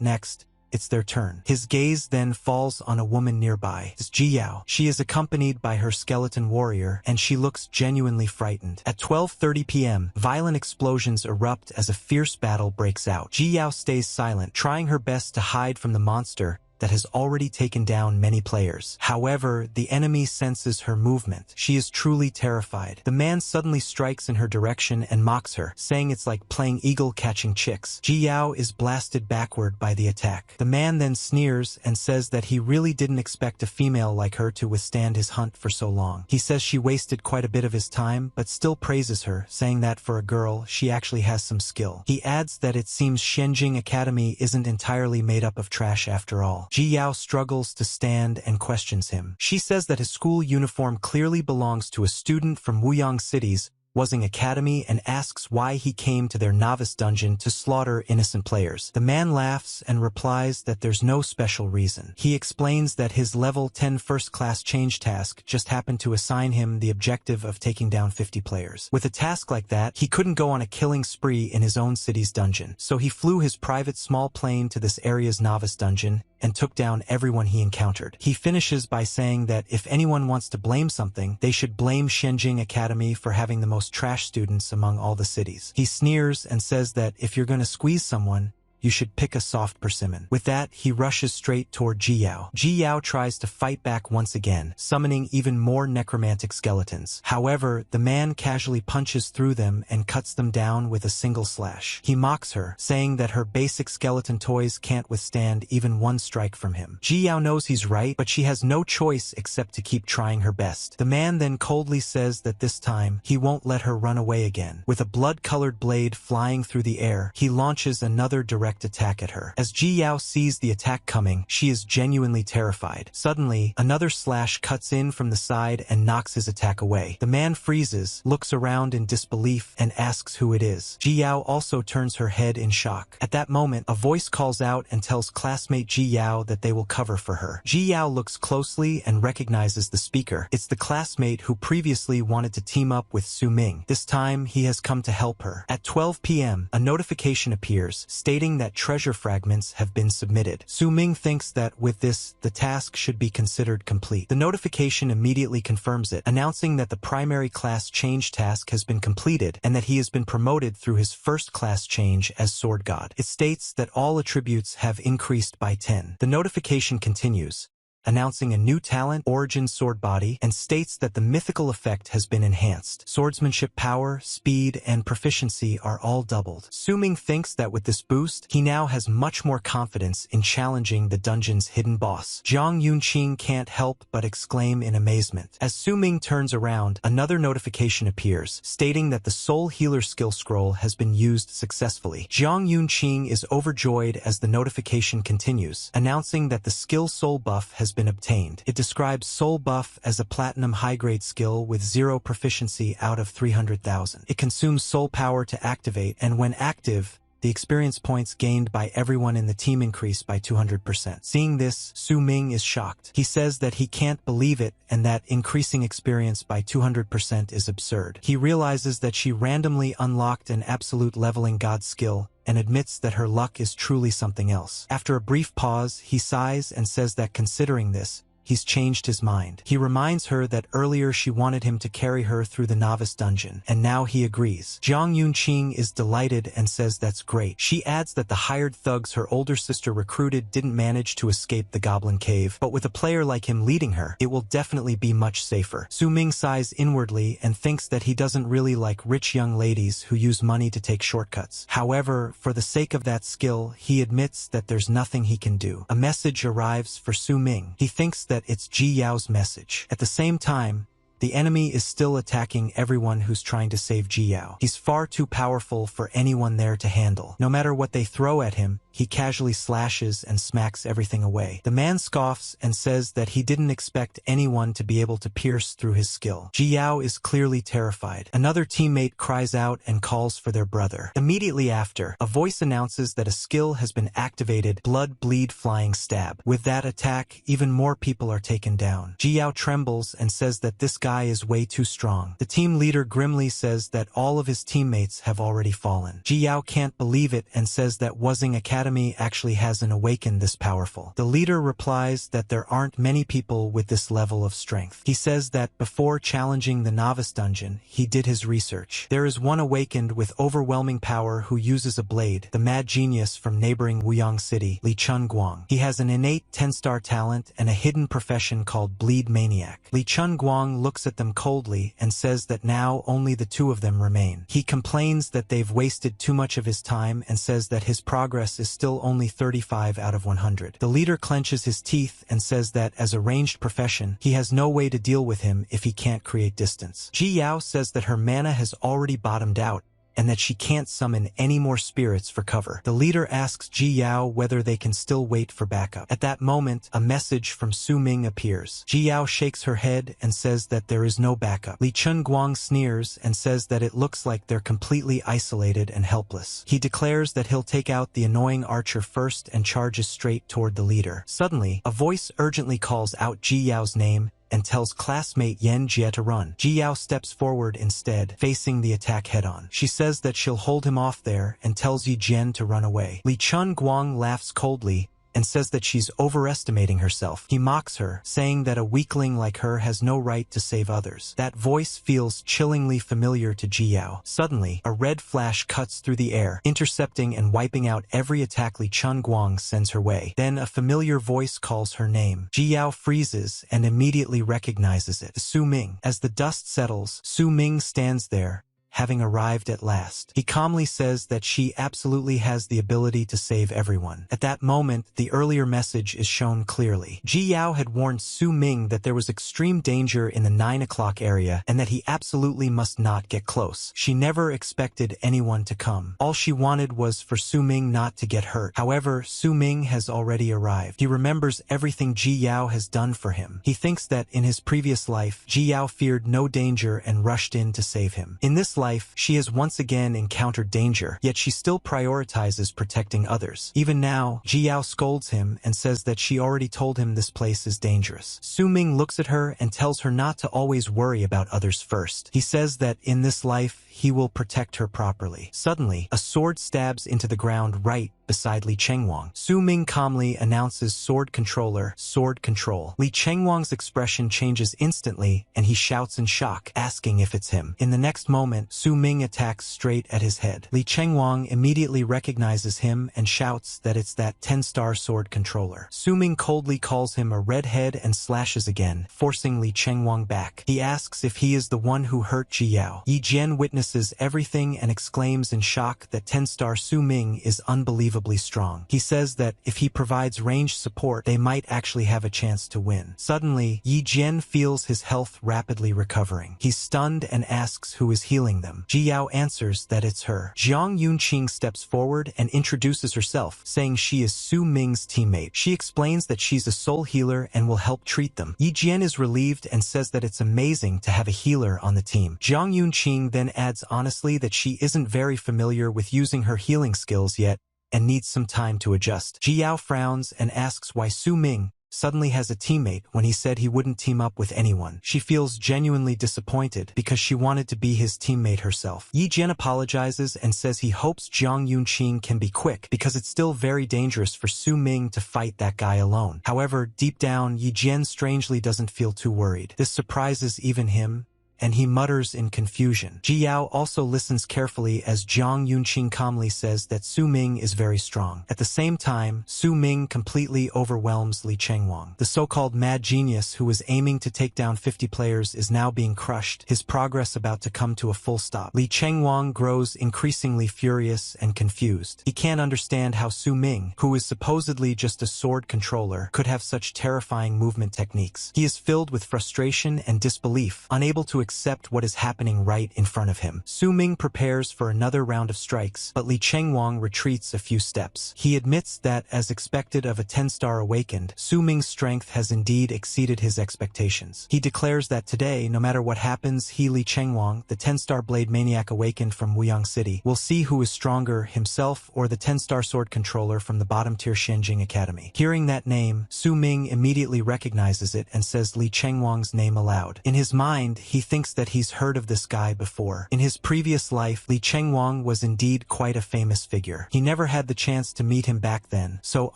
next, it's their turn. His gaze then falls on a woman nearby. It's Ji Yao. She is accompanied by her skeleton warrior, and she looks genuinely frightened. At 12:30 p.m., violent explosions erupt as a fierce battle breaks out. Ji Yao stays silent, trying her best to hide from the monster that has already taken down many players. However, the enemy senses her movement. She is truly terrified. The man suddenly strikes in her direction and mocks her, saying it's like playing eagle catching chicks. Ji Yao is blasted backward by the attack. The man then sneers and says that he really didn't expect a female like her to withstand his hunt for so long. He says she wasted quite a bit of his time, but still praises her, saying that for a girl, she actually has some skill. He adds that it seems Shenjing Academy isn't entirely made up of trash after all. Ji Yao struggles to stand and questions him. She says that his school uniform clearly belongs to a student from Wuyang City's Wuzing Academy and asks why he came to their novice dungeon to slaughter innocent players. The man laughs and replies that there's no special reason. He explains that his level 10 first-class change task just happened to assign him the objective of taking down 50 players. With a task like that, he couldn't go on a killing spree in his own city's dungeon, so he flew his private small plane to this area's novice dungeon and took down everyone he encountered. He finishes by saying that if anyone wants to blame something, they should blame Shenjing Academy for having the most trash students among all the cities. He sneers and says that if you're going to squeeze someone, you should pick a soft persimmon. With that, he rushes straight toward Ji Yao. Ji Yao tries to fight back once again, summoning even more necromantic skeletons. However, the man casually punches through them and cuts them down with a single slash. He mocks her, saying that her basic skeleton toys can't withstand even one strike from him. Ji Yao knows he's right, but she has no choice except to keep trying her best. The man then coldly says that this time, he won't let her run away again. With a blood-colored blade flying through the air, he launches another direction direct attack at her. As Ji Yao sees the attack coming, she is genuinely terrified. Suddenly, another slash cuts in from the side and knocks his attack away. The man freezes, looks around in disbelief, and asks who it is. Ji Yao also turns her head in shock. At that moment, a voice calls out and tells classmate Ji Yao that they will cover for her. Ji Yao looks closely and recognizes the speaker. It's the classmate who previously wanted to team up with Su Ming. This time, he has come to help her. At 12 p.m., a notification appears, stating that treasure fragments have been submitted. Su Ming thinks that with this, the task should be considered complete. The notification immediately confirms it, announcing that the primary class change task has been completed and that he has been promoted through his first class change as Sword God. It states that all attributes have increased by 10. The notification continues, announcing a new talent, Origin Sword Body, and states that the mythical effect has been enhanced. Swordsmanship power, speed, and proficiency are all doubled. Su Ming thinks that with this boost, he now has much more confidence in challenging the dungeon's hidden boss. Jiang Yunqing can't help but exclaim in amazement. As Su Ming turns around, another notification appears, stating that the Soul Healer skill scroll has been used successfully. Jiang Yunqing is overjoyed as the notification continues, announcing that the skill soul buff has been obtained. It describes Soul Buff as a platinum high-grade skill with 0 proficiency out of 300,000. It consumes soul power to activate, and when active, the experience points gained by everyone in the team increase by 200%. Seeing this, Su Ming is shocked. He says that he can't believe it and that increasing experience by 200% is absurd. He realizes that she randomly unlocked an absolute leveling god skill and admits that her luck is truly something else. After a brief pause, he sighs and says that considering this, he's changed his mind. He reminds her that earlier she wanted him to carry her through the novice dungeon, and now he agrees. Jiang Yunqing is delighted and says that's great. She adds that the hired thugs her older sister recruited didn't manage to escape the goblin cave, but with a player like him leading her, it will definitely be much safer. Su Ming sighs inwardly and thinks that he doesn't really like rich young ladies who use money to take shortcuts. However, for the sake of that skill, he admits that there's nothing he can do. A message arrives for Su Ming. He thinks that it's Ji Yao's message. At the same time, the enemy is still attacking everyone who's trying to save Ji Yao. He's far too powerful for anyone there to handle. No matter what they throw at him, he casually slashes and smacks everything away. The man scoffs and says that he didn't expect anyone to be able to pierce through his skill. Ji Yao is clearly terrified. Another teammate cries out and calls for their brother. Immediately after, a voice announces that a skill has been activated, Blood Bleed Flying Stab. With that attack, even more people are taken down. Ji Yao trembles and says that this guy is way too strong. The team leader grimly says that all of his teammates have already fallen. Ji Yao can't believe it and says that Wuxing Academy actually hasn't awakened this powerful. The leader replies that there aren't many people with this level of strength. He says that before challenging the novice dungeon, he did his research. There is one awakened with overwhelming power who uses a blade, the mad genius from neighboring Wuyang City, Li Chunguang. He has an innate 10-star talent and a hidden profession called Bleed Maniac. Li Chunguang looks at them coldly and says that now only the two of them remain. He complains that they've wasted too much of his time and says that his progress is still only 35 out of 100. The leader clenches his teeth and says that as a ranged profession, he has no way to deal with him if he can't create distance. Ji Yao says that her mana has already bottomed out and that she can't summon any more spirits for cover. The leader asks Ji Yao whether they can still wait for backup. At that moment, a message from Su Ming appears. Ji Yao shakes her head and says that there is no backup. Li Chunguang sneers and says that it looks like they're completely isolated and helpless. He declares that he'll take out the annoying archer first and charges straight toward the leader. Suddenly, a voice urgently calls out Ji Yao's name and tells classmate Yan Jie to run. Ji Yao steps forward instead, facing the attack head-on. She says that she'll hold him off there and tells Yi Jian to run away. Li Chunguang laughs coldly and says that she's overestimating herself. He mocks her, saying that a weakling like her has no right to save others. That voice feels chillingly familiar to Ji Yao. Suddenly, a red flash cuts through the air, intercepting and wiping out every attack Li Chunguang sends her way. Then a familiar voice calls her name. Ji Yao freezes and immediately recognizes it. Su Ming. As the dust settles, Su Ming stands there, having arrived at last. He calmly says that she absolutely has the ability to save everyone. At that moment, the earlier message is shown clearly. Ji Yao had warned Su Ming that there was extreme danger in the 9 o'clock area and that he absolutely must not get close. She never expected anyone to come. All she wanted was for Su Ming not to get hurt. However, Su Ming has already arrived. He remembers everything Ji Yao has done for him. He thinks that in his previous life, Ji Yao feared no danger and rushed in to save him. In this life, she has once again encountered danger, yet she still prioritizes protecting others. Even now, Ji Yao scolds him and says that she already told him this place is dangerous. Su Ming looks at her and tells her not to always worry about others first. He says that in this life, he will protect her properly. Suddenly, a sword stabs into the ground right beside Li Chengwang. Su Ming calmly announces sword controller, sword control. Li Chengwang's expression changes instantly and he shouts in shock, asking if it's him. In the next moment, Su Ming attacks straight at his head. Li Chengwang immediately recognizes him and shouts that it's that 10-star sword controller. Su Ming coldly calls him a redhead and slashes again, forcing Li Chengwang back. He asks if he is the one who hurt Ji Yao. Yi Jian witnesses everything and exclaims in shock that 10-star Su Ming is unbelievably strong. He says that if he provides ranged support, they might actually have a chance to win. Suddenly, Yi Jian feels his health rapidly recovering. He's stunned and asks who is healing them. Ji Yao answers that it's her. Jiang Yunqing steps forward and introduces herself, saying she is Su Ming's teammate. She explains that she's a soul healer and will help treat them. Yi Jian is relieved and says that it's amazing to have a healer on the team. Jiang Yunqing then adds honestly that she isn't very familiar with using her healing skills yet and needs some time to adjust. Ji Yao frowns and asks why Su Ming suddenly has a teammate when he said he wouldn't team up with anyone. She feels genuinely disappointed because she wanted to be his teammate herself. Yi Jian apologizes and says he hopes Jiang Yunqing can be quick because it's still very dangerous for Su Ming to fight that guy alone. However, deep down, Yi Jian strangely doesn't feel too worried. This surprises even him, and he mutters in confusion. Ji Yao also listens carefully as Jiang Yunqing calmly says that Su Ming is very strong. At the same time, Su Ming completely overwhelms Li Chengwang. The so-called mad genius who was aiming to take down 50 players is now being crushed, his progress about to come to a full stop. Li Chengwang grows increasingly furious and confused. He can't understand how Su Ming, who is supposedly just a sword controller, could have such terrifying movement techniques. He is filled with frustration and disbelief, unable to accept what is happening right in front of him. Su Ming prepares for another round of strikes, but Li Chengwang retreats a few steps. He admits that, as expected of a 10-star awakened, Su Ming's strength has indeed exceeded his expectations. He declares that today, no matter what happens, he, Li Chengwang, the 10-star blade maniac awakened from Wuyang City, will see who is stronger, himself or the 10-star sword controller from the bottom-tier Shenjing Academy. Hearing that name, Su Ming immediately recognizes it and says Li Chengwang's name aloud. In his mind, he thinks that he's heard of this guy before. In his previous life, Li Chengwang was indeed quite a famous figure. He never had the chance to meet him back then, so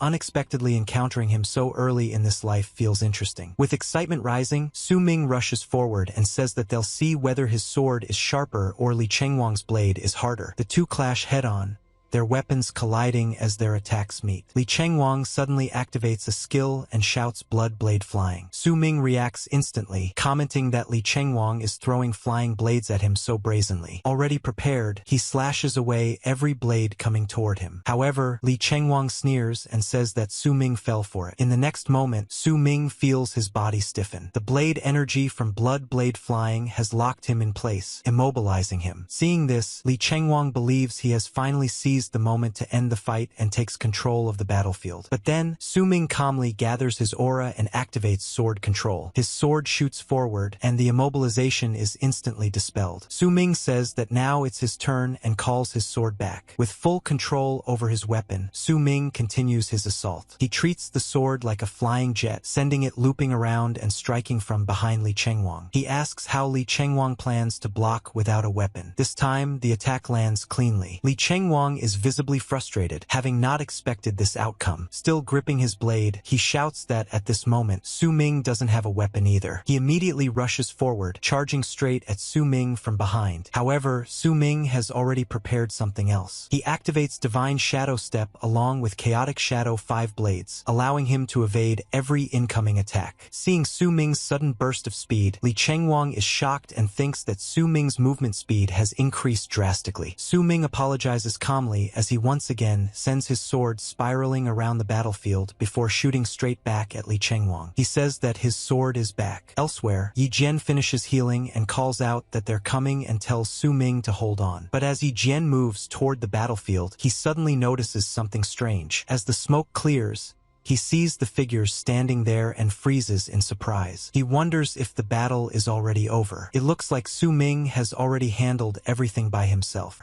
unexpectedly encountering him so early in this life feels interesting. With excitement rising, Su Ming rushes forward and says that they'll see whether his sword is sharper or Li Chengwang's blade is harder. The two clash head-on, their weapons colliding as their attacks meet. Li Chengwang suddenly activates a skill and shouts blood blade flying. Su Ming reacts instantly, commenting that Li Chengwang is throwing flying blades at him so brazenly. Already prepared, he slashes away every blade coming toward him. However, Li Chengwang sneers and says that Su Ming fell for it. In the next moment, Su Ming feels his body stiffen. The blade energy from blood blade flying has locked him in place, immobilizing him. Seeing this, Li Chengwang believes he has finally seized the moment to end the fight and takes control of the battlefield. But then, Su Ming calmly gathers his aura and activates sword control. His sword shoots forward, and the immobilization is instantly dispelled. Su Ming says that now it's his turn and calls his sword back. With full control over his weapon, Su Ming continues his assault. He treats the sword like a flying jet, sending it looping around and striking from behind Li Chengwang. He asks how Li Chengwang plans to block without a weapon. This time, the attack lands cleanly. Li Chengwang is visibly frustrated, having not expected this outcome. Still gripping his blade, he shouts that at this moment, Su Ming doesn't have a weapon either. He immediately rushes forward, charging straight at Su Ming from behind. However, Su Ming has already prepared something else. He activates Divine Shadow Step along with Chaotic Shadow 5 blades, allowing him to evade every incoming attack. Seeing Su Ming's sudden burst of speed, Li Chengwang is shocked and thinks that Su Ming's movement speed has increased drastically. Su Ming apologizes calmly as he once again sends his sword spiraling around the battlefield before shooting straight back at Li Chengwang. He says that his sword is back. Elsewhere, Yi Jian finishes healing and calls out that they're coming and tells Su Ming to hold on. But as Yi Jian moves toward the battlefield, he suddenly notices something strange. As the smoke clears, he sees the figures standing there and freezes in surprise. He wonders if the battle is already over. It looks like Su Ming has already handled everything by himself.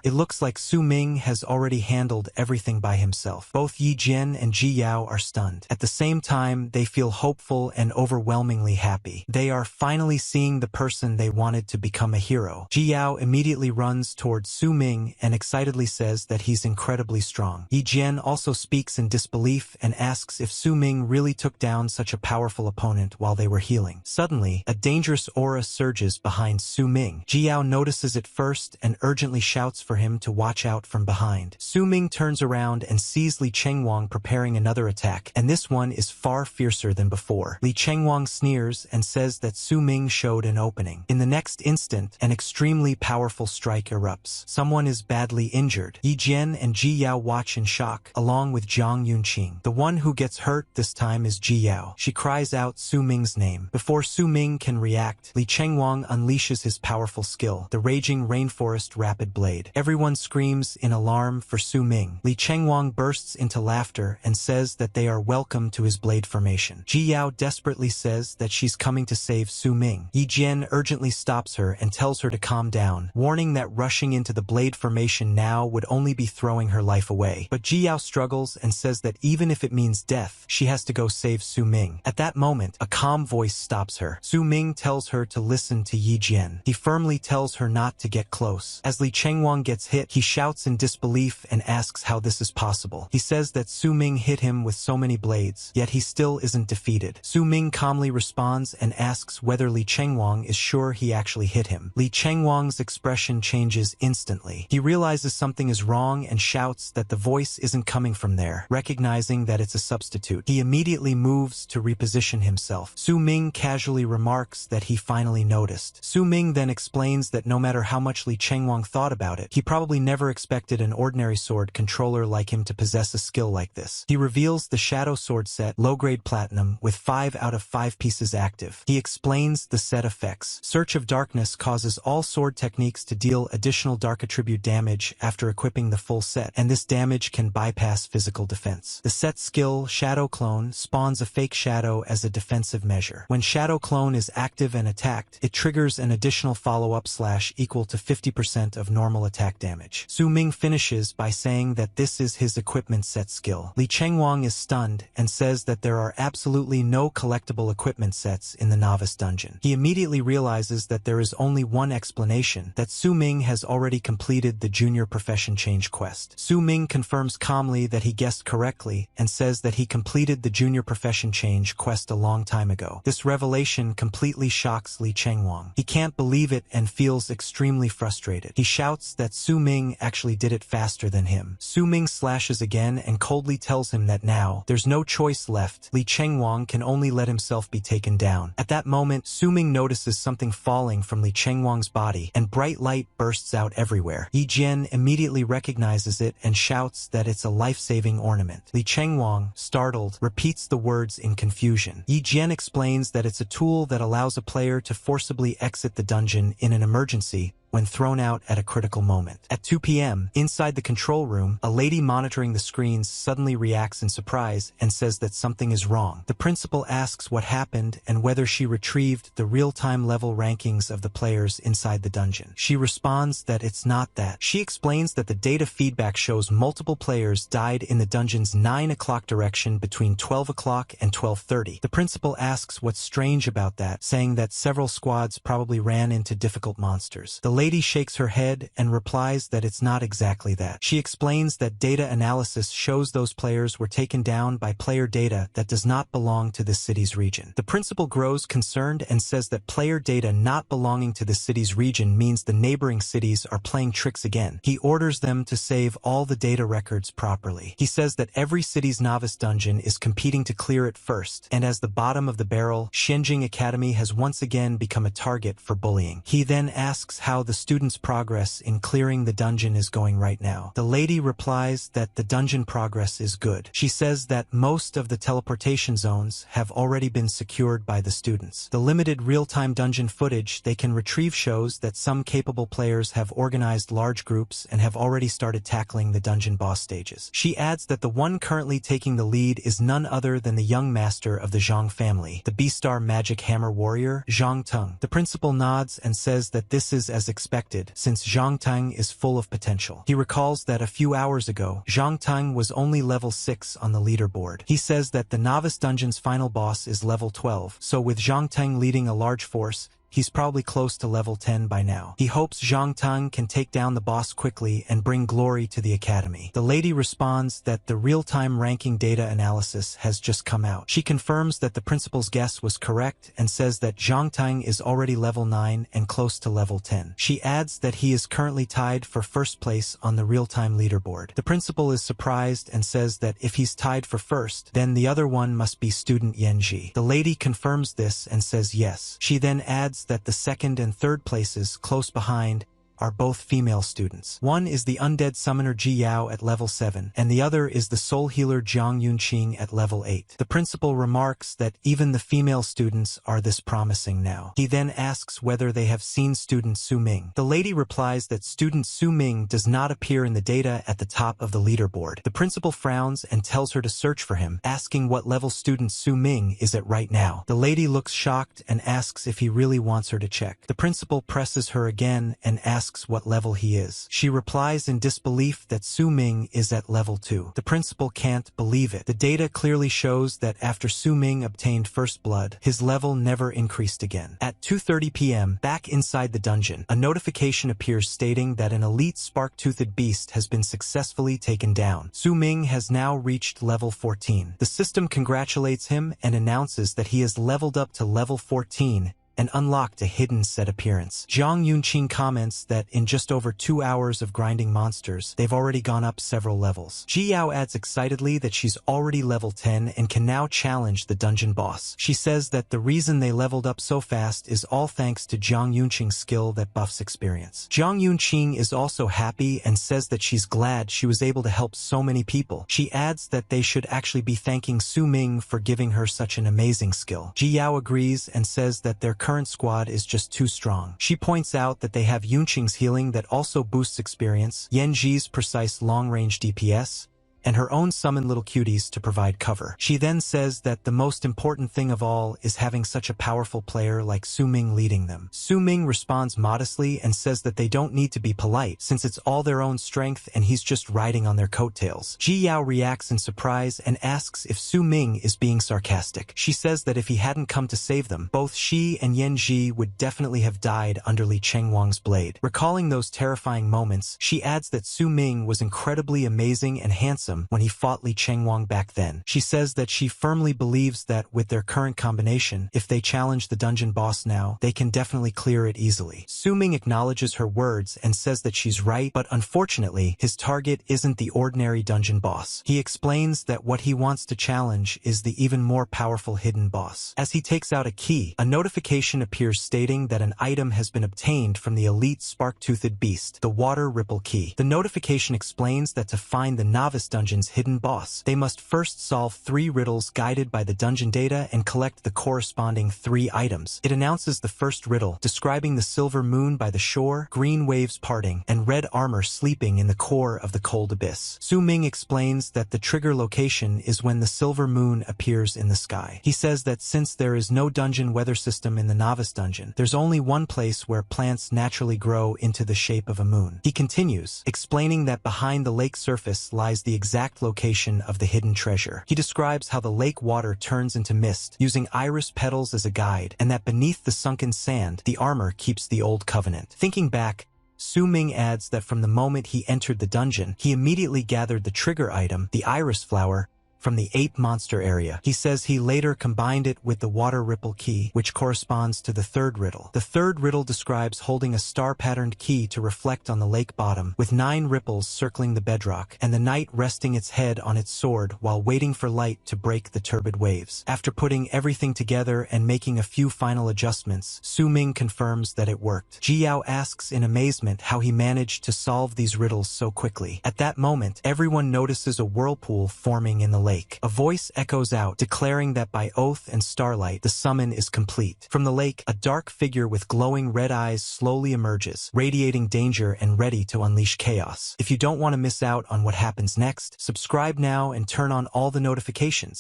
Both Yi Jian and Ji Yao are stunned. At the same time, they feel hopeful and overwhelmingly happy. They are finally seeing the person they wanted to become a hero. Ji Yao immediately runs towards Su Ming and excitedly says that he's incredibly strong. Yi Jian also speaks in disbelief and asks if Su Ming really took down such a powerful opponent while they were healing. Suddenly, a dangerous aura surges behind Su Ming. Ji Yao notices it first and urgently shouts for him to watch out from behind. Su Ming turns around and sees Li Chengwang preparing another attack, and this one is far fiercer than before. Li Chengwang sneers and says that Su Ming showed an opening. In the next instant, an extremely powerful strike erupts. Someone is badly injured. Yi Jian and Ji Yao watch in shock, along with Zhang Yunqing. The one who gets hurt this time is Ji Yao. She cries out Su Ming's name. Before Su Ming can react, Li Chengwang unleashes his powerful skill, the Raging Rainforest Rapid Blade. Everyone screams in alarm for Su Ming. Li Chengwang bursts into laughter and says that they are welcome to his blade formation. Ji Yao desperately says that she's coming to save Su Ming. Yi Jian urgently stops her and tells her to calm down, warning that rushing into the blade formation now would only be throwing her life away. But Ji Yao struggles and says that even if it means death, she has to go save Su Ming. At that moment, a calm voice stops her. Su Ming tells her to listen to Yi Jian. He firmly tells her not to get close. As Li Chengwang gets hit, he shouts in disbelief and asks how this is possible. He says that Su Ming hit him with so many blades, yet he still isn't defeated. Su Ming calmly responds and asks whether Li Chengwang is sure he actually hit him. Li Chengwang's expression changes instantly. He realizes something is wrong and shouts that the voice isn't coming from there, recognizing that it's a substitute. He immediately moves to reposition himself. Su Ming casually remarks that he finally noticed. Su Ming then explains that no matter how much Li Chengwang thought about it, he probably never expected an ordinary sword controller like him to possess a skill like this. He reveals the Shadow Sword set, low-grade platinum, with 5 out of 5 pieces active. He explains the set effects. Search of Darkness causes all sword techniques to deal additional dark attribute damage after equipping the full set, and this damage can bypass physical defense. The set skill, Shadow Clone, spawns a fake shadow as a defensive measure. When Shadow Clone is active and attacked, it triggers an additional follow-up slash equal to 50% of normal attack damage. Su Ming finishes by saying that this is his equipment set skill. Li Chengwang is stunned and says that there are absolutely no collectible equipment sets in the novice dungeon. He immediately realizes that there is only one explanation, that Su Ming has already completed the Junior Profession Change quest. Su Ming confirms calmly that he guessed correctly and says that he completed the Junior Profession Change quest a long time ago. This revelation completely shocks Li Chengwang. He can't believe it and feels extremely frustrated. He shouts that Su Ming actually did it faster than him. Su Ming slashes again and coldly tells him that now there's no choice left. Li Chengwang can only let himself be taken down. At that moment, Su Ming notices something falling from Li Chengwang's body, and bright light bursts out everywhere. Yi Jian immediately recognizes it and shouts that it's a life-saving ornament. Li Chengwang, startled, repeats the words in confusion. Yi Jian explains that it's a tool that allows a player to forcibly exit the dungeon in an emergency when thrown out at a critical moment. At 2 p.m., inside the control room, a lady monitoring the screens suddenly reacts in surprise and says that something is wrong. The principal asks what happened and whether she retrieved the real-time level rankings of the players inside the dungeon. She responds that it's not that. She explains that the data feedback shows multiple players died in the dungeon's 9 o'clock direction between 12 o'clock and 12:30. The principal asks what's strange about that, saying that several squads probably ran into difficult monsters. The lady shakes her head and replies that it's not exactly that. She explains that data analysis shows those players were taken down by player data that does not belong to this city's region. The principal grows concerned and says that player data not belonging to the city's region means the neighboring cities are playing tricks again. He orders them to save all the data records properly. He says that every city's novice dungeon is competing to clear it first, and as the bottom of the barrel, Shenjing Academy has once again become a target for bullying. He then asks how the students' progress in clearing the dungeon is going right now. The lady replies that the dungeon progress is good. She says that most of the teleportation zones have already been secured by the students. The limited real-time dungeon footage they can retrieve shows that some capable players have organized large groups and have already started tackling the dungeon boss stages. She adds that the one currently taking the lead is none other than the young master of the Zhang family, the B-star magic hammer warrior, Zhang Teng. The principal nods and says that this is as expected, since Zhang Teng is full of potential. He recalls that a few hours ago, Zhang Teng was only level 6 on the leaderboard. He says that the novice dungeon's final boss is level 12, so with Zhang Teng leading a large force, he's probably close to level 10 by now. He hopes Zhang Teng can take down the boss quickly and bring glory to the academy. The lady responds that the real-time ranking data analysis has just come out. She confirms that the principal's guess was correct and says that Zhang Teng is already level 9 and close to level 10. She adds that he is currently tied for first place on the real-time leaderboard. The principal is surprised and says that if he's tied for first, then the other one must be student Yanji. The lady confirms this and says yes. She then adds that the second and third places close behind are both female students. One is the undead summoner Ji Yao at level 7, and the other is the soul healer Jiang Yunqing at level 8. The principal remarks that even the female students are this promising now. He then asks whether they have seen student Su Ming. The lady replies that student Su Ming does not appear in the data at the top of the leaderboard. The principal frowns and tells her to search for him, asking what level student Su Ming is at right now. The lady looks shocked and asks if he really wants her to check. The principal presses her again and asks what level he is. She replies in disbelief that Su Ming is at level 2. The principal can't believe it. The data clearly shows that after Su Ming obtained first blood, his level never increased again. At 2:30 p.m., back inside the dungeon, a notification appears stating that an elite spark-toothed beast has been successfully taken down. Su Ming has now reached level 14. The system congratulates him and announces that he has leveled up to level 14 and unlocked a hidden set appearance. Jiang Yunqing comments that in just over 2 hours of grinding monsters, they've already gone up several levels. Ji Yao adds excitedly that she's already level 10 and can now challenge the dungeon boss. She says that the reason they leveled up so fast is all thanks to Jiang Yunqing's skill that buffs experience. Jiang Yunqing is also happy and says that she's glad she was able to help so many people. She adds that they should actually be thanking Su Ming for giving her such an amazing skill. Ji Yao agrees and says that their current squad is just too strong. She points out that they have Yunqing's healing that also boosts experience, Yanji's precise long-range DPS, and her own summon little cuties to provide cover. She then says that the most important thing of all is having such a powerful player like Su Ming leading them. Su Ming responds modestly and says that they don't need to be polite since it's all their own strength and he's just riding on their coattails. Ji Yao reacts in surprise and asks if Su Ming is being sarcastic. She says that if he hadn't come to save them, both she and Yanji would definitely have died under Li Chengwang's blade. Recalling those terrifying moments, she adds that Su Ming was incredibly amazing and handsome when he fought Li Chengwang back then. She says that she firmly believes that with their current combination, if they challenge the dungeon boss now, they can definitely clear it easily. Su Ming acknowledges her words and says that she's right, but unfortunately, his target isn't the ordinary dungeon boss. He explains that what he wants to challenge is the even more powerful hidden boss. As he takes out a key, a notification appears stating that an item has been obtained from the elite spark-toothed beast, the water ripple key. The notification explains that to find the novice dungeon's hidden boss, they must first solve 3 riddles guided by the dungeon data and collect the corresponding 3 items. It announces the first riddle, describing the silver moon by the shore, green waves parting, and red armor sleeping in the core of the cold abyss. Su Ming explains that the trigger location is when the silver moon appears in the sky. He says that since there is no dungeon weather system in the novice dungeon, there's only one place where plants naturally grow into the shape of a moon. He continues, explaining that behind the lake surface lies the exact location of the hidden treasure. He describes how the lake water turns into mist, using iris petals as a guide, and that beneath the sunken sand, the armor keeps the old covenant. Thinking back, Su Ming adds that from the moment he entered the dungeon, he immediately gathered the trigger item, the iris flower, from the ape monster area. He says he later combined it with the water ripple key, which corresponds to the third riddle. The third riddle describes holding a star-patterned key to reflect on the lake bottom, with 9 ripples circling the bedrock, and the knight resting its head on its sword while waiting for light to break the turbid waves. After putting everything together and making a few final adjustments, Su Ming confirms that it worked. Jiao asks in amazement how he managed to solve these riddles so quickly. At that moment, everyone notices a whirlpool forming in the lake. A voice echoes out, declaring that by oath and starlight, the summon is complete. From the lake, a dark figure with glowing red eyes slowly emerges, radiating danger and ready to unleash chaos. If you don't want to miss out on what happens next, subscribe now and turn on all the notifications.